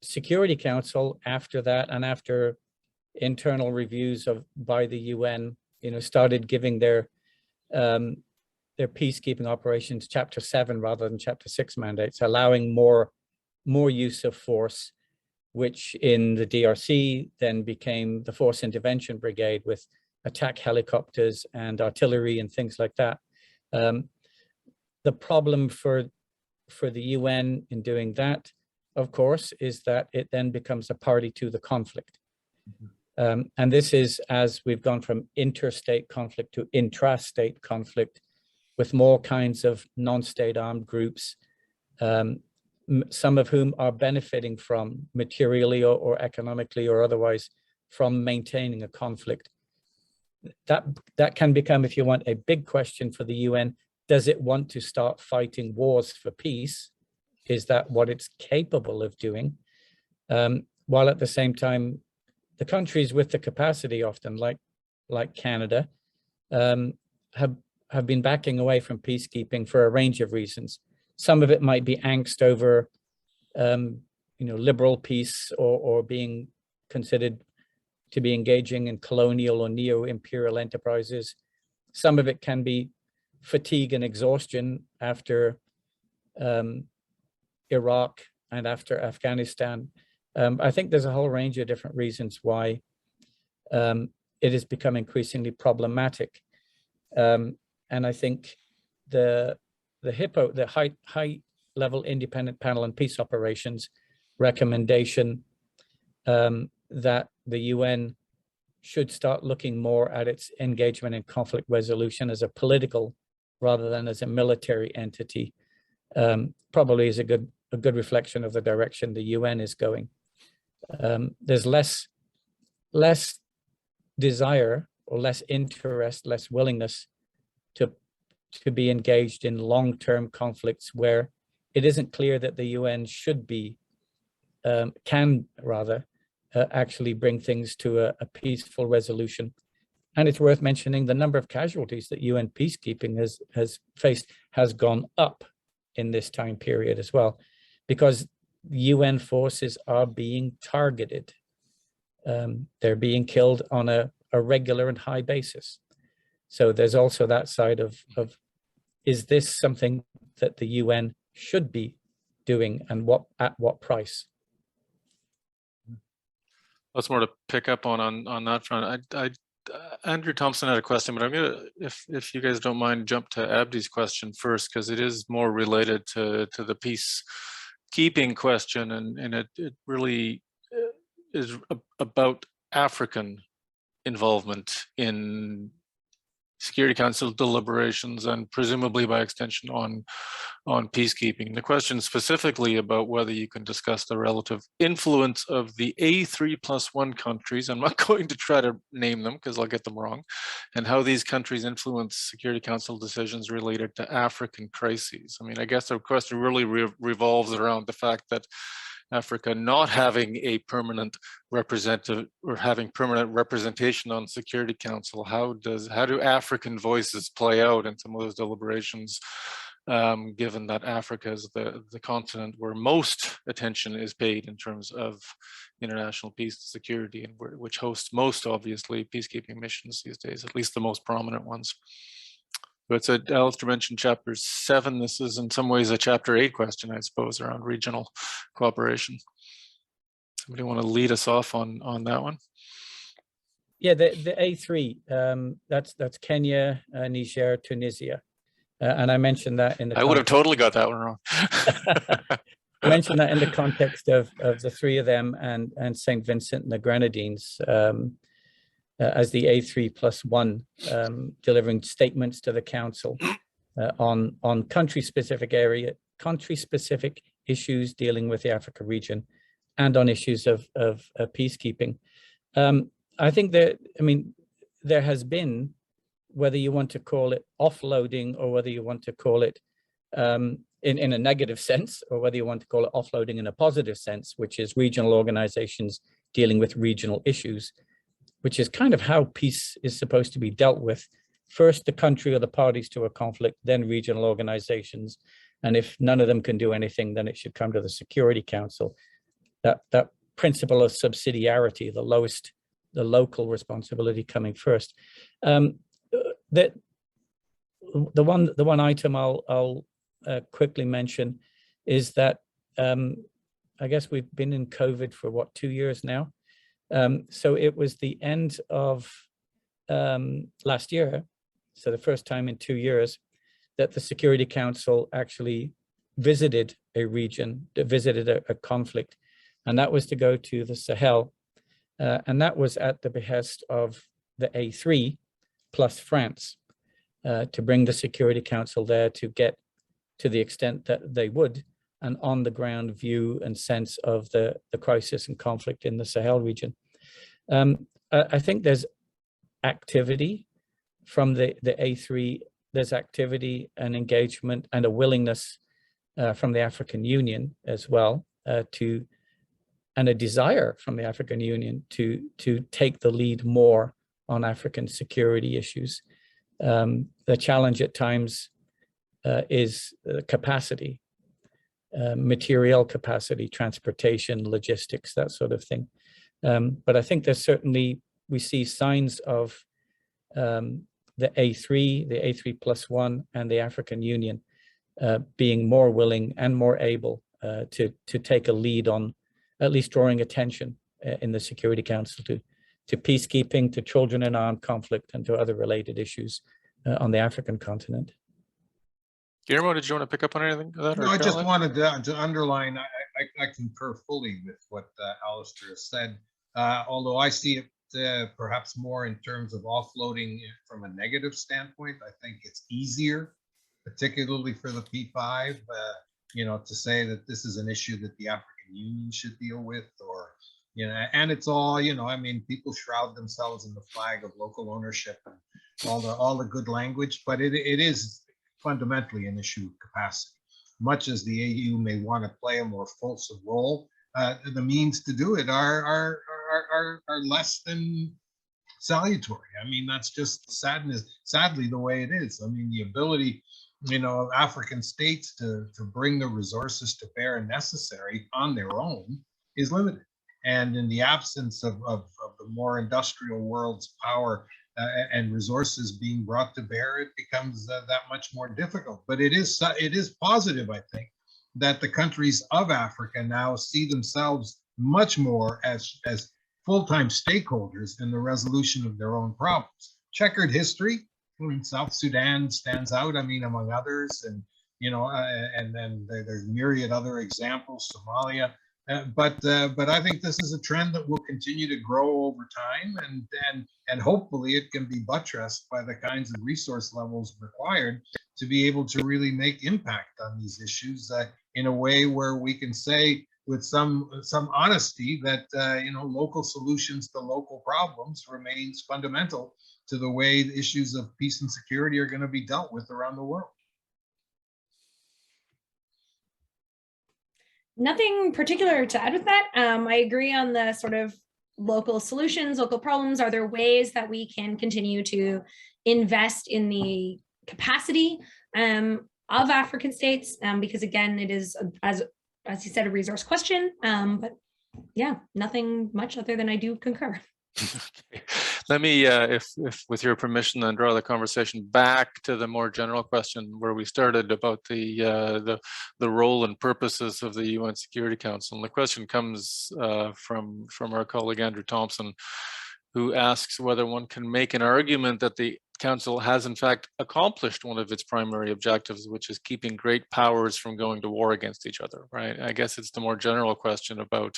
Security Council, after that, and after internal reviews by the UN, started giving their peacekeeping operations Chapter 7 rather than Chapter 6 mandates, allowing more use of force, which in the DRC then became the Force Intervention Brigade with attack helicopters and artillery and things like that. The problem for the UN in doing that, of course, is that it then becomes a party to the conflict. And this is as we've gone from interstate conflict to intrastate conflict with more kinds of non-state armed groups, some of whom are benefiting from materially or economically or otherwise from maintaining a conflict. That can become, if you want, a big question for the UN. Does it want to start fighting wars for peace? Is that what it's capable of doing? While at the same time, the countries with the capacity, often like Canada, have been backing away from peacekeeping for a range of reasons. Some of it might be angst over, liberal peace or being considered to be engaging in colonial or neo-imperial enterprises. Some of it can be fatigue and exhaustion after Iraq and after Afghanistan. I think there's a whole range of different reasons why it has become increasingly problematic. And I think the HIPPO, the high level independent panel on peace operations recommendation that the UN should start looking more at its engagement in conflict resolution as a political rather than as a military entity, probably is a good reflection of the direction the UN is going. There's less desire or less interest, less willingness to be engaged in long-term conflicts where it isn't clear that the UN should be can rather actually bring things to a peaceful resolution. And it's worth mentioning the number of casualties that UN peacekeeping has faced has gone up in this time period as well, because UN forces are being targeted. They're being killed on a regular and high basis. So there's also that side of is this something that the UN should be doing, and at what price? Lots more to pick up on that front. Andrew Thompson had a question, but I'm gonna, if you guys don't mind, jump to Abdi's question first, because it is more related to the peacekeeping question, and it really is about African involvement in Security Council deliberations, and presumably by extension on peacekeeping. The question specifically about whether you can discuss the relative influence of the A3+1 countries, I'm not going to try to name them because I'll get them wrong, and how these countries influence Security Council decisions related to African crises. I mean, I guess the question really revolves around the fact that Africa not having a permanent representative or having permanent representation on Security Council, how do African voices play out in some of those deliberations, given that Africa is the continent where most attention is paid in terms of international peace and security, and which hosts most, obviously, peacekeeping missions these days, at least the most prominent ones. But Alistair mentioned chapter 7. This is in some ways a chapter 8 question, I suppose, around regional cooperation. Somebody want to lead us off on that one? Yeah, the A3, that's Kenya, Niger, Tunisia. And I mentioned that in the— I would have totally got that one wrong. I mentioned that in the context of the three of them and St. Vincent and the Grenadines, as the A3+1, delivering statements to the council on country-specific issues dealing with the Africa region, and on issues of peacekeeping. I think that, I mean, there has been, whether you want to call it offloading or whether you want to call it in a negative sense, or whether you want to call it offloading in a positive sense, which is regional organizations dealing with regional issues, which is kind of how peace is supposed to be dealt with. First, the country or the parties to a conflict, then regional organizations. And if none of them can do anything, then it should come to the Security Council. That principle of subsidiarity, the local responsibility coming first. The one item I'll quickly mention is that I guess we've been in COVID for what, 2 years now. So it was the end of last year, so the first time in 2 years, that the Security Council actually visited a region, visited a conflict, and that was to go to the Sahel, and that was at the behest of the A3 plus France, to bring the Security Council there to get, to the extent that they would, an on-the-ground view and sense of the crisis and conflict in the Sahel region. I think there's activity from the A3, there's activity and engagement and a willingness from the African Union as well, and a desire from the African Union to take the lead more on African security issues. The challenge at times is capacity, material capacity, transportation, logistics, that sort of thing. But I think there's certainly, we see signs of the A3+1 and the African Union being more willing and more able to take a lead on at least drawing attention in the Security Council to peacekeeping, to children in armed conflict, and to other related issues on the African continent. Guillermo, did you want to pick up on anything of that? No, I just wanted to underline, I concur fully with what Alistair said, although I see it perhaps more in terms of offloading from a negative standpoint. I think it's easier, particularly for the P5, to say that this is an issue that the African Union should deal with, or, and it's all, I mean, people shroud themselves in the flag of local ownership and all the good language, but it is fundamentally an issue of capacity. Much as the AU may want to play a more fulsome role, the means to do it are less than salutary. I mean, that's just sadly the way it is. I mean, the ability, of African states to bring the resources to bear necessary on their own is limited. And in the absence of the more industrial world's power and resources being brought to bear, it becomes that much more difficult. But it is positive, I think, that the countries of Africa now see themselves much more as full-time stakeholders in the resolution of their own problems. Checkered history. South Sudan stands out, I mean, among others, and and then there's myriad other examples, Somalia. But I think this is a trend that will continue to grow over time, and hopefully it can be buttressed by the kinds of resource levels required to be able to really make impact on these issues in a way where we can say with some honesty that local solutions to local problems remains fundamental to the way the issues of peace and security are going to be dealt with around the world. Nothing particular to add with that. I agree on the sort of local solutions, local problems. Are there ways that we can continue to invest in the capacity of African states? Because again, it is, as you said, a resource question. But yeah, nothing much other than I do concur. Okay. Let me, if with your permission, then draw the conversation back to the more general question where we started about the role and purposes of the UN Security Council. And the question comes from our colleague Andrew Thompson, who asks whether one can make an argument that the Council has in fact accomplished one of its primary objectives, which is keeping great powers from going to war against each other, right? I guess it's the more general question about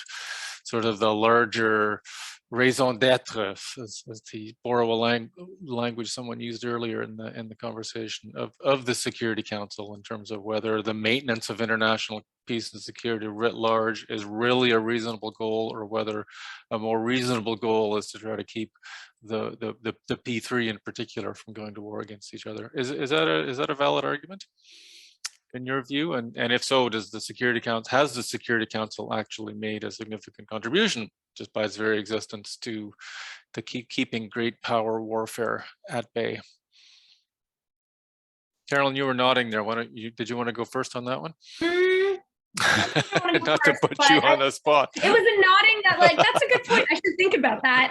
sort of the larger raison d'etre, as to borrow a language someone used earlier in the conversation of the Security Council, in terms of whether the maintenance of international peace and security writ large is really a reasonable goal, or whether a more reasonable goal is to try to keep the P3 in particular from going to war against each other. Is that a valid argument in your view? And if so, has the Security Council actually made a significant contribution just by its very existence to keeping great power warfare at bay? Carolyn, you were nodding there. Did you want to go first on that one? Not to put you on the spot. It was a nodding that, like, that's a good point. I should think about that.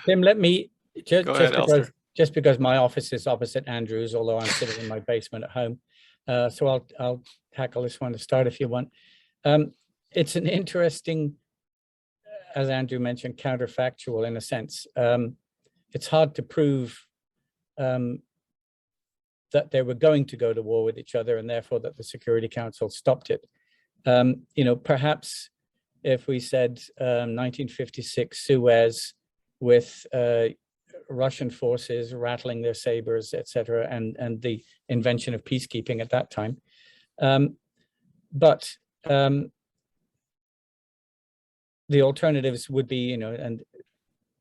Tim, let me just because my office is opposite Andrew's, although I'm sitting in my basement at home. So I'll tackle this one to start if you want. It's an interesting, as Andrew mentioned, counterfactual in a sense. It's hard to prove that they were going to go to war with each other, and therefore that the Security Council stopped it. Perhaps if we said 1956 Suez with Russian forces rattling their sabers, etc., and the invention of peacekeeping at that time. But the alternatives would be, and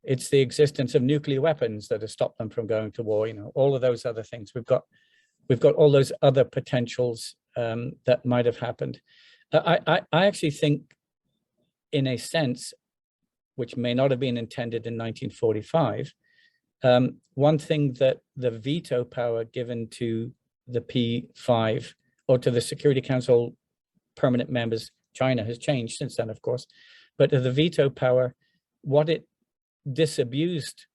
it's the existence of nuclear weapons that has stopped them from going to war. All of those other things. We've got all those other potentials that might have happened. I actually think, in a sense, which may not have been intended in 1945, one thing that the veto power given to the P5 or to the Security Council permanent members, China has changed since then, of course, but the veto power, what it disabused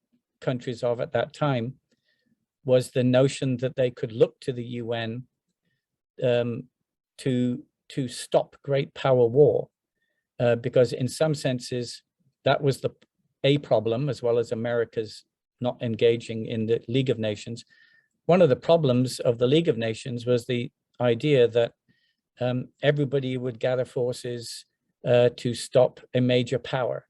countries of at that time was the notion that they could look to the UN to stop great power war, because in some senses that was a problem, as well as America's not engaging in the League of Nations. One of the problems of the League of Nations was the idea that everybody would gather forces to stop a major power.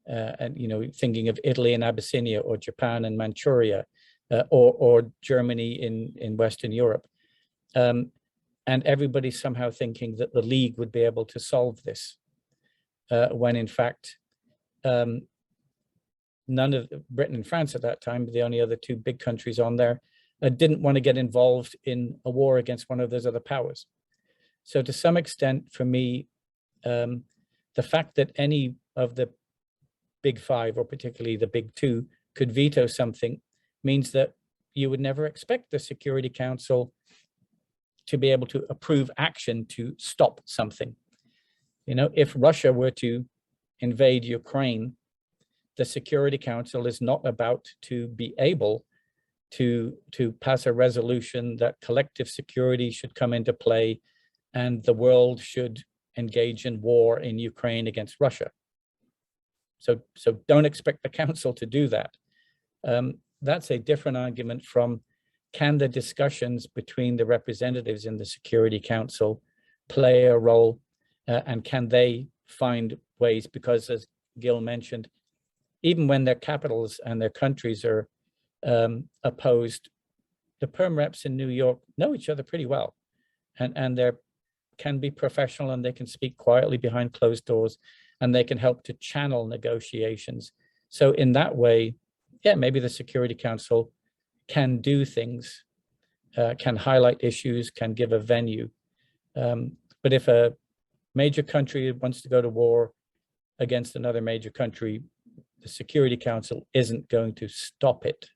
And thinking of Italy and Abyssinia, or Japan and Manchuria, or Germany in Western Europe, and everybody somehow thinking that the League would be able to solve this, when in fact none of Britain and France at that time, the only other two big countries on there, didn't want to get involved in a war against one of those other powers. So to some extent, for me, the fact that any of the big five, or particularly the big two, could veto something means that you would never expect the Security Council to be able to approve action to stop something. You know, if Russia were to invade Ukraine, the Security Council is not about to be able to pass a resolution that collective security should come into play and the world should engage in war in Ukraine against Russia. So don't expect the council to do that. That's a different argument from, can the discussions between the representatives in the Security Council play a role, and can they find ways? Because as Gil mentioned, even when their capitals and their countries are opposed, the perm reps in New York know each other pretty well, and they can be professional, and they can speak quietly behind closed doors, and they can help to channel negotiations. So in that way, yeah, maybe the Security Council can do things, can highlight issues, can give a venue. But if a major country wants to go to war against another major country, the Security Council isn't going to stop it.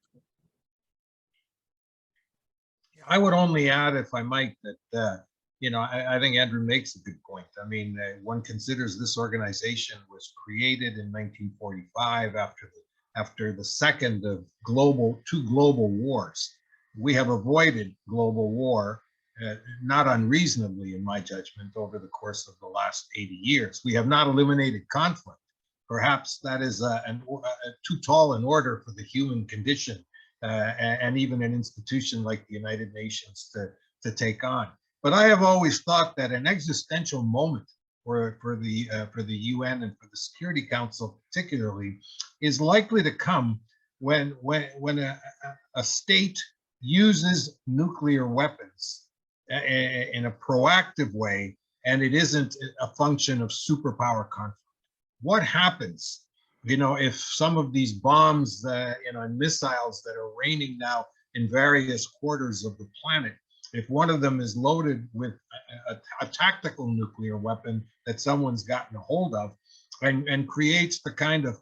I would only add, if I might, that you know, I think Andrew makes a good point. I mean, one considers this organization was created in 1945 after the second of two global wars. We have avoided global war, not unreasonably, in my judgment, over the course of the last 80 years. We have not eliminated conflict. Perhaps that is too tall an order for the human condition, and even an institution like the United Nations to take on. But I have always thought that an existential moment for the UN and for the Security Council particularly is likely to come when a state uses nuclear weapons in a proactive way, and it isn't a function of superpower conflict. What happens, you know, if some of these bombs, you know, and missiles that are raining now in various quarters of the planet, if one of them is loaded with a tactical nuclear weapon that someone's gotten a hold of, and creates the kind of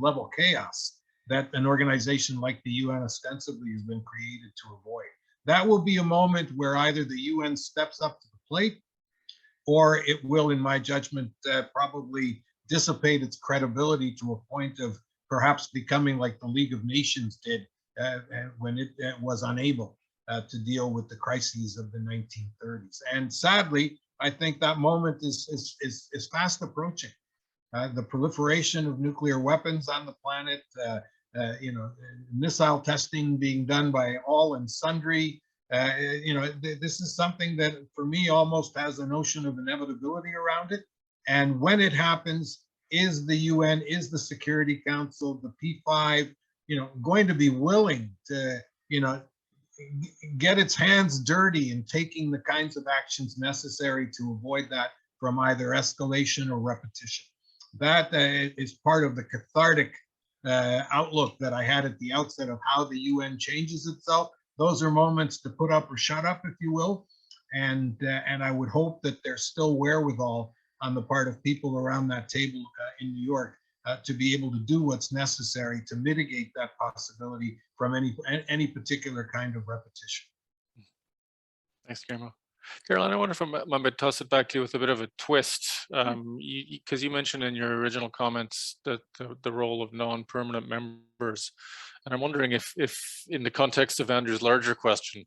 level chaos that an organization like the UN ostensibly has been created to avoid. That will be a moment where either the UN steps up to the plate, or it will, in my judgment, probably dissipate its credibility to a point of perhaps becoming like the League of Nations did when it was unable to deal with the crises of the 1930s. And sadly, I think that moment is fast approaching. The proliferation of nuclear weapons on the planet, you know, missile testing being done by all and sundry. You know, this is something that for me almost has a notion of inevitability around it. And when it happens, is the UN, is the Security Council, the P5, you know, going to be willing to, you know, get its hands dirty in taking the kinds of actions necessary to avoid that from either escalation or repetition? That is part of the cathartic outlook that I had at the outset of how the UN changes itself. Those are moments to put up or shut up, if you will. And I would hope that there's still wherewithal on the part of people around that table in New York to be able to do what's necessary to mitigate that possibility from any particular kind of repetition. Thanks, Guillermo. Caroline, I wonder if I might toss it back to you with a bit of a twist, because you mentioned in your original comments that the role of non-permanent members, and I'm wondering if in the context of Andrew's larger question,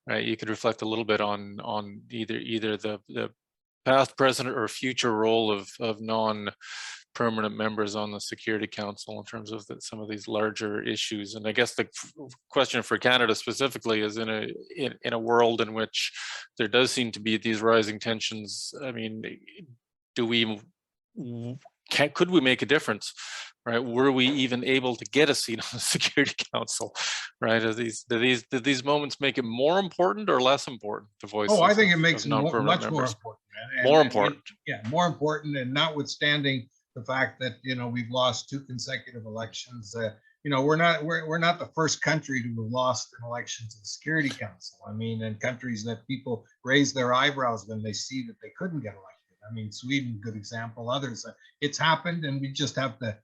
right, you could reflect a little bit on either the past, present, or future role of non-permanent members on the Security Council in terms of some of these larger issues. And I guess the question for Canada specifically is in a world in which there does seem to be these rising tensions. I mean, could we make a difference? Right? Were we even able to get a seat on the Security Council? Right? Do these moments make it more important or less important? The voice. Oh, I think it makes it much more important. More important. Yeah, more important. And notwithstanding the fact that, you know, we've lost 2 consecutive elections, we're not the first country to have lost an election to the Security Council. I mean, and countries that people raise their eyebrows when they see that they couldn't get elected. I mean, Sweden, good example. Others, it's happened, and we just have to,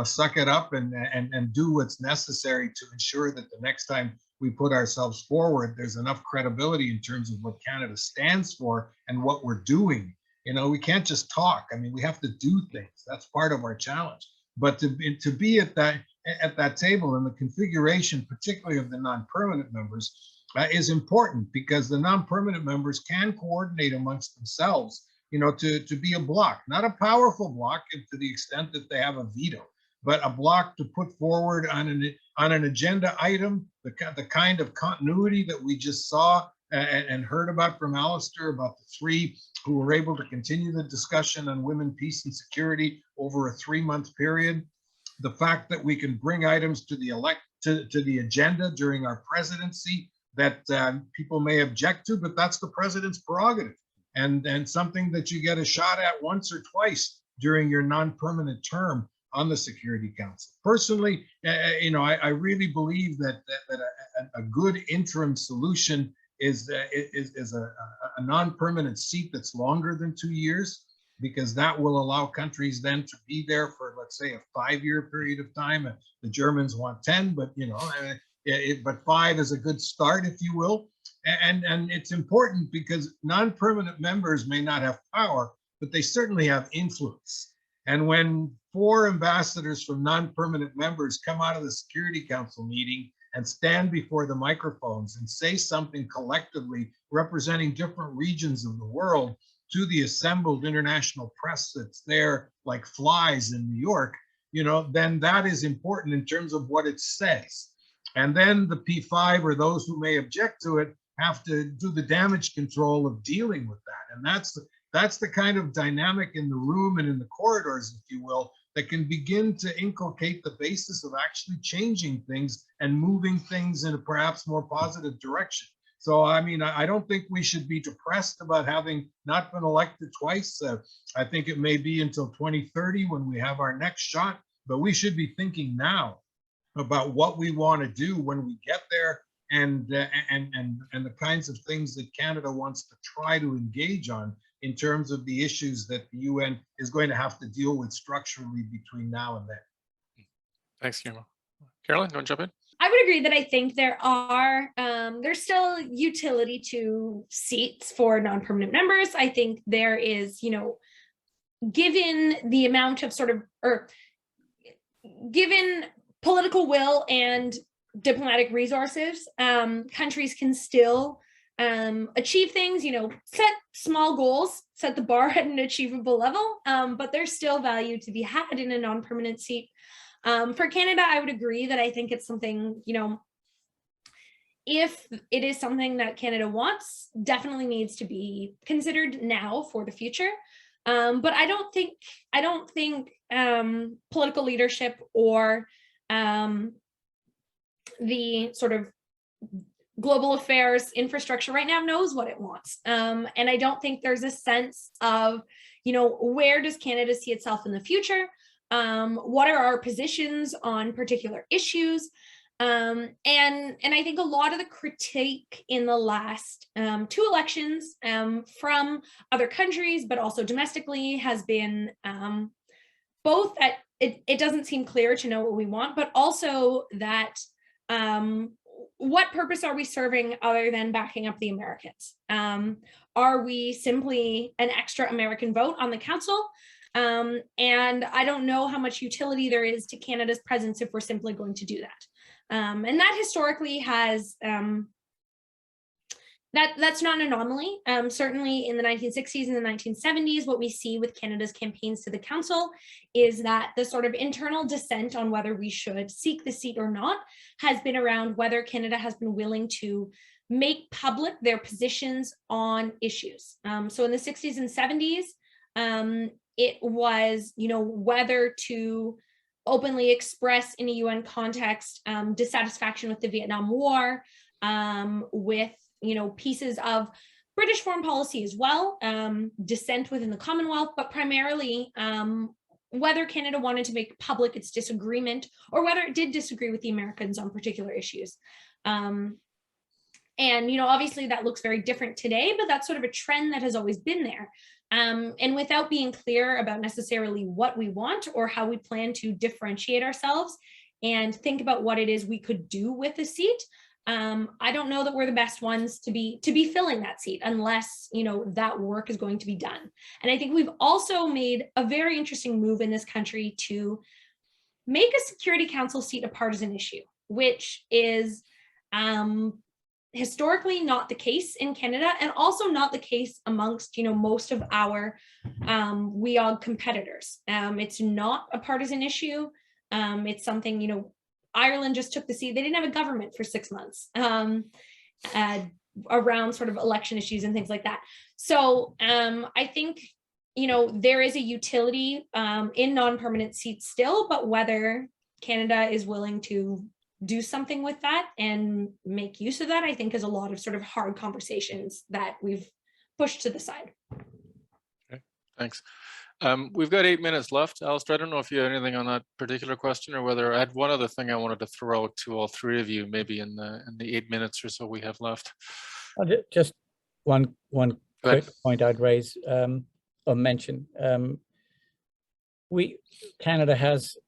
suck it up and do what's necessary to ensure that the next time we put ourselves forward, there's enough credibility in terms of what Canada stands for and what we're doing. We can't just talk. I mean, we have to do things. That's part of our challenge. But to be at that table, and the configuration, particularly of the non-permanent members, is important, because the non-permanent members can coordinate amongst themselves, to be a bloc, not a powerful bloc to the extent that they have a veto, but a bloc to put forward on an agenda item, the kind of continuity that we just saw and heard about from Alistair, about the three who were able to continue the discussion on women, peace, and security over a 3-month period. The fact that we can bring items to the agenda during our presidency that people may object to, but that's the president's prerogative, and something that you get a shot at once or twice during your non-permanent term on the Security Council. Personally, I really believe that a good interim solution is a non-permanent seat that's longer than 2 years, because that will allow countries then to be there for, let's say, a 5-year period of time. The Germans want 10, but but 5 is a good start, if you will. And it's important because non-permanent members may not have power, but they certainly have influence. And when 4 ambassadors from non-permanent members come out of the Security Council meeting and stand before the microphones and say something collectively representing different regions of the world to the assembled international press that's there like flies in New York, then that is important in terms of what it says. And then the P5, or those who may object to it, have to do the damage control of dealing with that. And that's the kind of dynamic in the room and in the corridors, if you will, that can begin to inculcate the basis of actually changing things and moving things in a perhaps more positive direction. So, I mean, I don't think we should be depressed about having not been elected twice. I think it may be until 2030 when we have our next shot, but we should be thinking now about what we want to do when we get there, and the kinds of things that Canada wants to try to engage on in terms of the issues that the UN is going to have to deal with structurally between now and then. Thanks, Guillermo. Caroline, you want to jump in? I would agree that I think there's still utility to seats for non-permanent members. I think there is, given the amount of given political will and diplomatic resources, countries can still achieve things, set small goals, set the bar at an achievable level, but there's still value to be had in a non-permanent seat. For Canada, I would agree that I think it's something, if it is something that Canada wants, definitely needs to be considered now for the future. But I don't think political leadership or the sort of global affairs infrastructure right now knows what it wants. And I don't think there's a sense of, where does Canada see itself in the future? What are our positions on particular issues? And I think a lot of the critique in the last 2 elections from other countries, but also domestically, has been both that it doesn't seem clear to know what we want, but also that what purpose are we serving other than backing up the Americans? Are we simply an extra American vote on the council? And I don't know how much utility there is to Canada's presence if we're simply going to do that. And that historically has, that's not an anomaly. Certainly in the 1960s and the 1970s, what we see with Canada's campaigns to the council is that the sort of internal dissent on whether we should seek the seat or not has been around whether Canada has been willing to make public their positions on issues. So in the 60s and 70s, it was, whether to openly express in a UN context dissatisfaction with the Vietnam War, with pieces of British foreign policy as well, dissent within the Commonwealth, but primarily whether Canada wanted to make public its disagreement or whether it did disagree with the Americans on particular issues. And, you know, obviously that looks very different today, but that's sort of a trend that has always been there. And without being clear about necessarily what we want or how we plan to differentiate ourselves and think about what it is we could do with a seat, I don't know that we're the best ones to be filling that seat unless, you know, that work is going to be done. And I think we've also made a very interesting move in this country to make a Security Council seat a partisan issue, which is historically not the case in Canada, and also not the case amongst, you know, most of our WEOG competitors. It's not a partisan issue. It's something, you know, Ireland just took the seat. They didn't have a government for 6 months around sort of election issues and things like that. So I think, you know, there is a utility in non-permanent seats still, but whether Canada is willing to do something with that and make use of that, I think is a lot of sort of hard conversations that we've pushed to the side. Okay, thanks. We've got 8 minutes left. Alistair, I don't know if you have anything on that particular question, or whether I had one other thing I wanted to throw out to all three of you, maybe in the 8 minutes or so we have left. Just one quick point I'd raise or mention. Canada has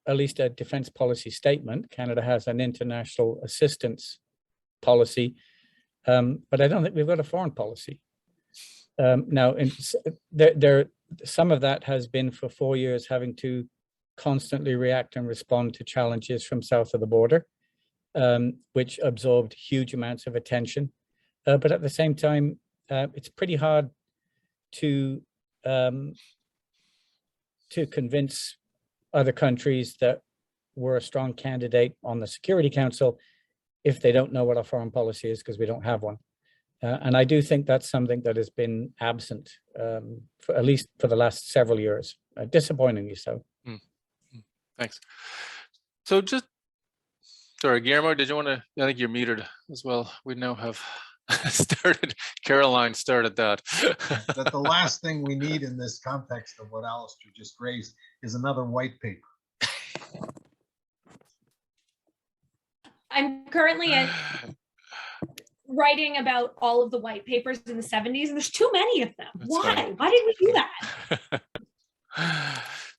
at least a defense policy statement. Canada has an international assistance policy, but I don't think we've got a foreign policy. Now, some of that has been for 4 years having to constantly react and respond to challenges from south of the border, which absorbed huge amounts of attention. But at the same time, it's pretty hard to convince other countries that we're a strong candidate on the Security Council if they don't know what our foreign policy is, because we don't have one. And I do think that's something that has been absent, for at least for the last several years, disappointingly so. Thanks. So just, sorry, Guillermo, did you want to, I think you're muted as well. We now have started, Caroline started that. That the last thing we need in this context of what Alistair just raised is another white paper. I'm currently writing about all of the white papers in the 70s, and there's too many of them. That's Why? fine. Why did we do that?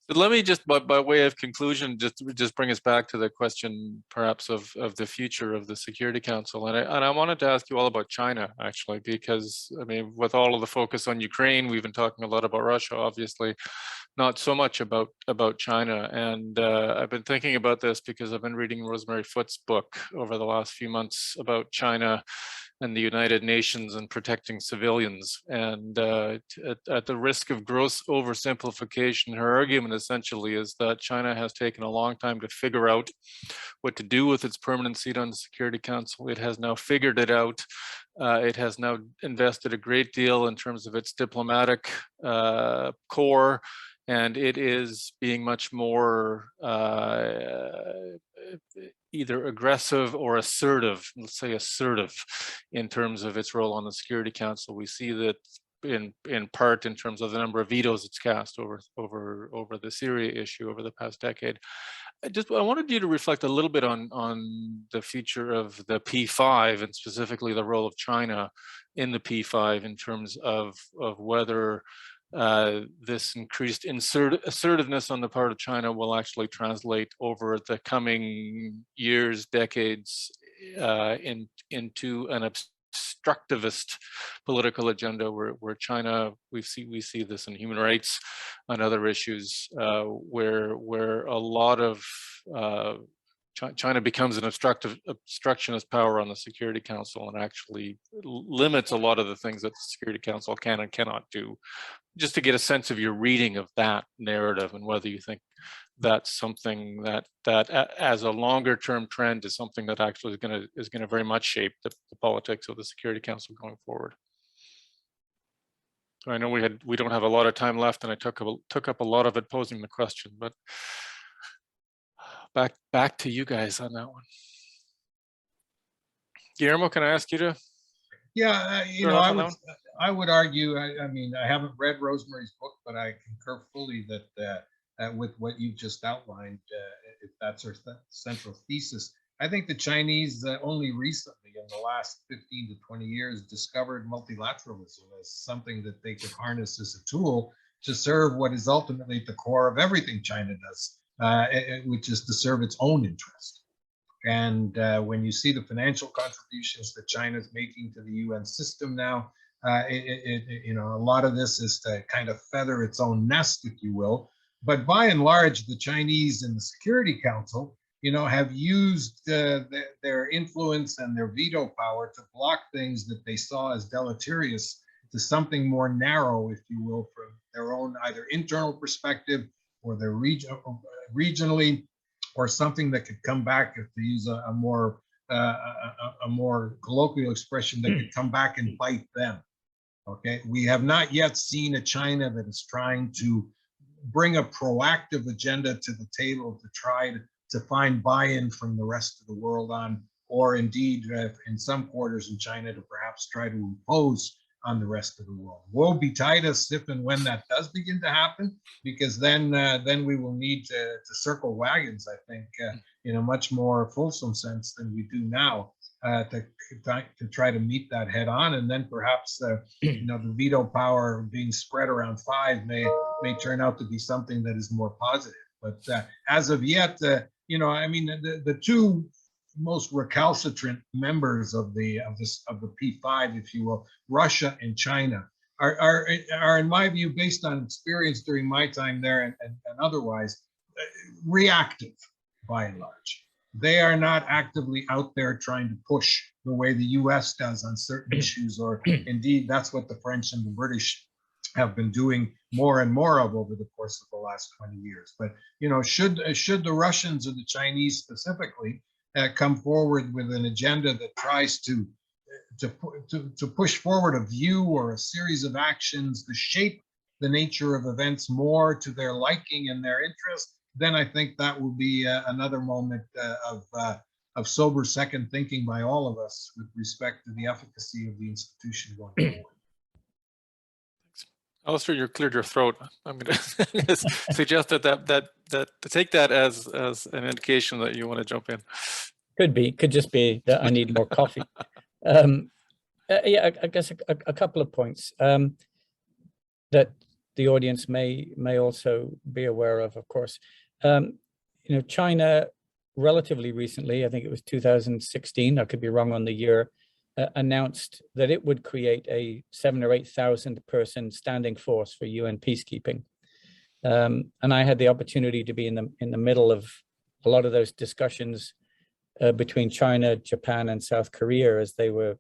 But let me just, by way of conclusion, just bring us back to the question, perhaps, of the future of the Security Council. And I wanted to ask you all about China, actually, because, I mean, with all of the focus on Ukraine, we've been talking a lot about Russia, obviously, not so much about China. And I've been thinking about this because I've been reading Rosemary Foote's book over the last few months about China and the United Nations and protecting civilians. And at the risk of gross oversimplification, her argument essentially is that China has taken a long time to figure out what to do with its permanent seat on the Security Council. It has now figured it out. It has now invested a great deal in terms of its diplomatic core, and it is being much more either aggressive or assertive, let's say assertive, in terms of its role on the Security Council. We see that in part in terms of the number of vetoes it's cast over the Syria issue over the past decade. I wanted you to reflect a little bit on the future of the P5 and specifically the role of China in the P5 in terms of whether this increased assertiveness on the part of China will actually translate over the coming years, decades, into an obstructivist political agenda where China, we see this in human rights and other issues, where a lot of China becomes an obstructionist power on the Security Council and actually limits a lot of the things that the Security Council can and cannot do. Just to get a sense of your reading of that narrative and whether you think that's something that as a longer term trend is something that actually is going to very much shape the politics of the Security Council going forward. I know we don't have a lot of time left, and I took up a lot of it posing the question, but back to you guys on that one. Guillermo, can I ask you to? Yeah, you know, I would argue, I mean, I haven't read Rosemary's book, but I concur fully that with what you just outlined, if that's our central thesis. I think the Chinese only recently, in the last 15 to 20 years, discovered multilateralism as something that they could harness as a tool to serve what is ultimately at the core of everything China does, which is to serve its own interest. And when you see the financial contributions that China is making to the UN system now, you know, a lot of this is to kind of feather its own nest, if you will. But by and large, the Chinese in the Security Council, you know, have used their influence and their veto power to block things that they saw as deleterious to something more narrow, if you will, from their own either internal perspective or their regionally, or something that could come back, if to use a more colloquial expression, that could come back and bite them. Okay, we have not yet seen a China that is trying to bring a proactive agenda to the table to try to find buy-in from the rest of the world on, or indeed in some quarters in China to perhaps try to impose on the rest of the world. Woe betide us if and when that does begin to happen, because then we will need to circle wagons, I think, in a much more fulsome sense than we do now, to try to meet that head on. And then perhaps you know, the veto power being spread around 5 may turn out to be something that is more positive. But as of yet, you know, I mean, the two most recalcitrant members of the P5, if you will, Russia and China, are in my view, based on experience during my time there and otherwise, reactive by and large. They are not actively out there trying to push the way the US does on certain issues, or indeed that's what the French and the British have been doing more and more of over the course of the last 20 years. But, you know, should the Russians or the Chinese specifically come forward with an agenda that tries to push forward a view or a series of actions to shape the nature of events more to their liking and their interest, then I think that will be another moment of sober second thinking by all of us with respect to the efficacy of the institution going forward. Alistair, you cleared your throat. I'm going to suggest that to take that as an indication that you want to jump in. Could just be that I need more coffee. Yeah, I guess a couple of points that the audience may also be aware of course. You know, China relatively recently, I think it was 2016, I could be wrong on the year, announced that it would create a 7,000 or 8,000 person standing force for UN peacekeeping. And I had the opportunity to be in the middle of a lot of those discussions between China, Japan, and South Korea as they were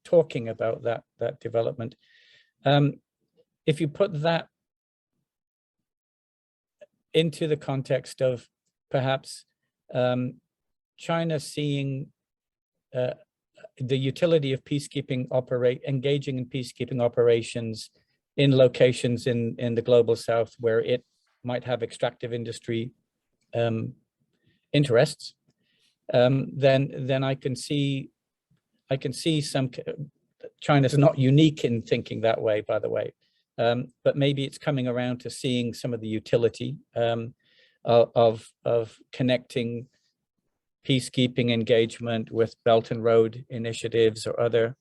talking about that development. If you put that into the context of perhaps China seeing the utility of engaging in peacekeeping operations in locations in the global south where it might have extractive industry interests, then I can see some. China's not unique in thinking that way, by the way, but maybe it's coming around to seeing some of the utility of connecting peacekeeping engagement with Belt and Road initiatives or other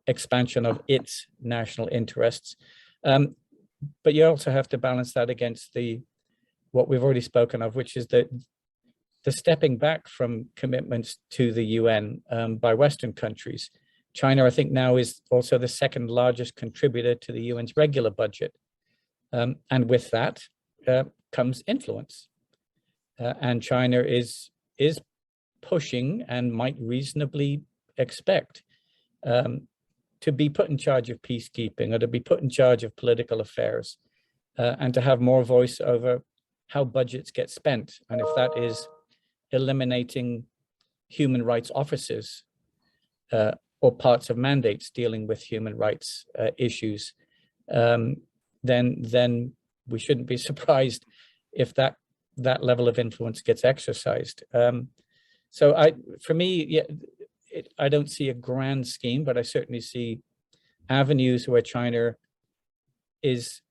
expansion of its national interests. But you also have to balance that against what we've already spoken of, which is the stepping back from commitments to the UN by Western countries. China, I think now is also the second largest contributor to the UN's regular budget. And with that comes influence. And China is pushing and might reasonably expect to be put in charge of peacekeeping or to be put in charge of political affairs and to have more voice over how budgets get spent. And if that is eliminating human rights offices or parts of mandates dealing with human rights issues, then we shouldn't be surprised if that level of influence gets exercised. So for me, yeah, I don't see a grand scheme, but I certainly see avenues where China is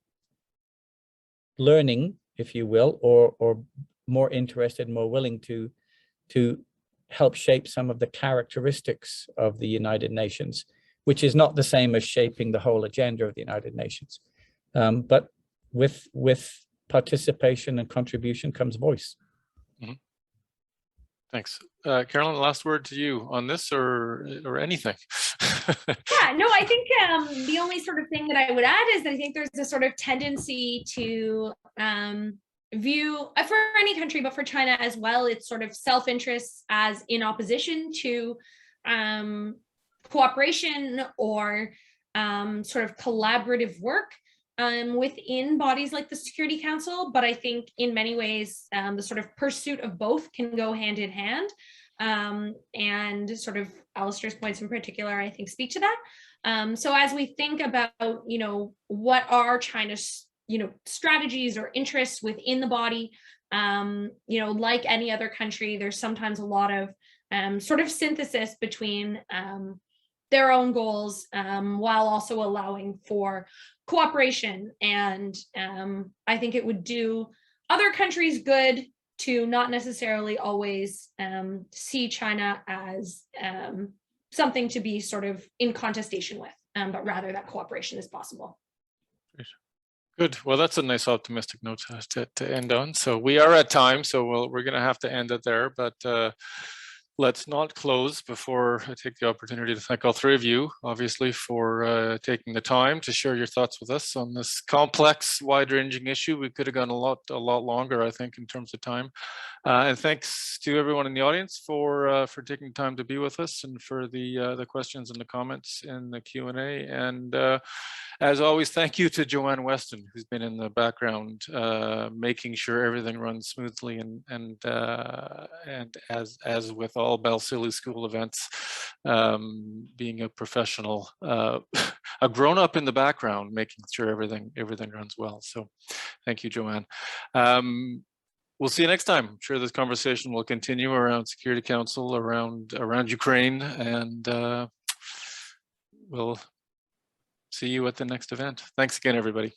learning, if you will, or more interested, more willing to help shape some of the characteristics of the United Nations, which is not the same as shaping the whole agenda of the United Nations. But with participation and contribution comes voice. Mm-hmm. Thanks. Carolyn, last word to you on this or anything. Yeah, no, I think the only sort of thing that I would add is that I think there's a sort of tendency to view, for any country, but for China as well, it's sort of self-interest as in opposition to cooperation or sort of collaborative work within bodies like the Security Council. But I think in many ways, the sort of pursuit of both can go hand in hand. And sort of Alistair's points in particular, I think, speak to that. So as we think about, what are China's, strategies or interests within the body, like any other country, there's sometimes a lot of sort of synthesis between their own goals while also allowing for cooperation. And I think it would do other countries good to not necessarily always see China as something to be sort of in contestation with, but rather that cooperation is possible. Good. Well, that's a nice optimistic note to end on. So we are at time, so we're going to have to end it there. But let's not close before I take the opportunity to thank all three of you, obviously, for taking the time to share your thoughts with us on this complex, wide-ranging issue. We could have gone a lot longer, I think, in terms of time. And thanks to everyone in the audience for taking time to be with us and for the questions and the comments in the Q&A. And as always, thank you to Joanne Weston, who's been in the background, making sure everything runs smoothly, and as with all Balsillie School events, being a professional, a grown-up in the background, making sure everything runs well. So, thank you, Joanne. We'll see you next time. I'm sure this conversation will continue around Security Council, around Ukraine, and we'll see you at the next event. Thanks again, everybody.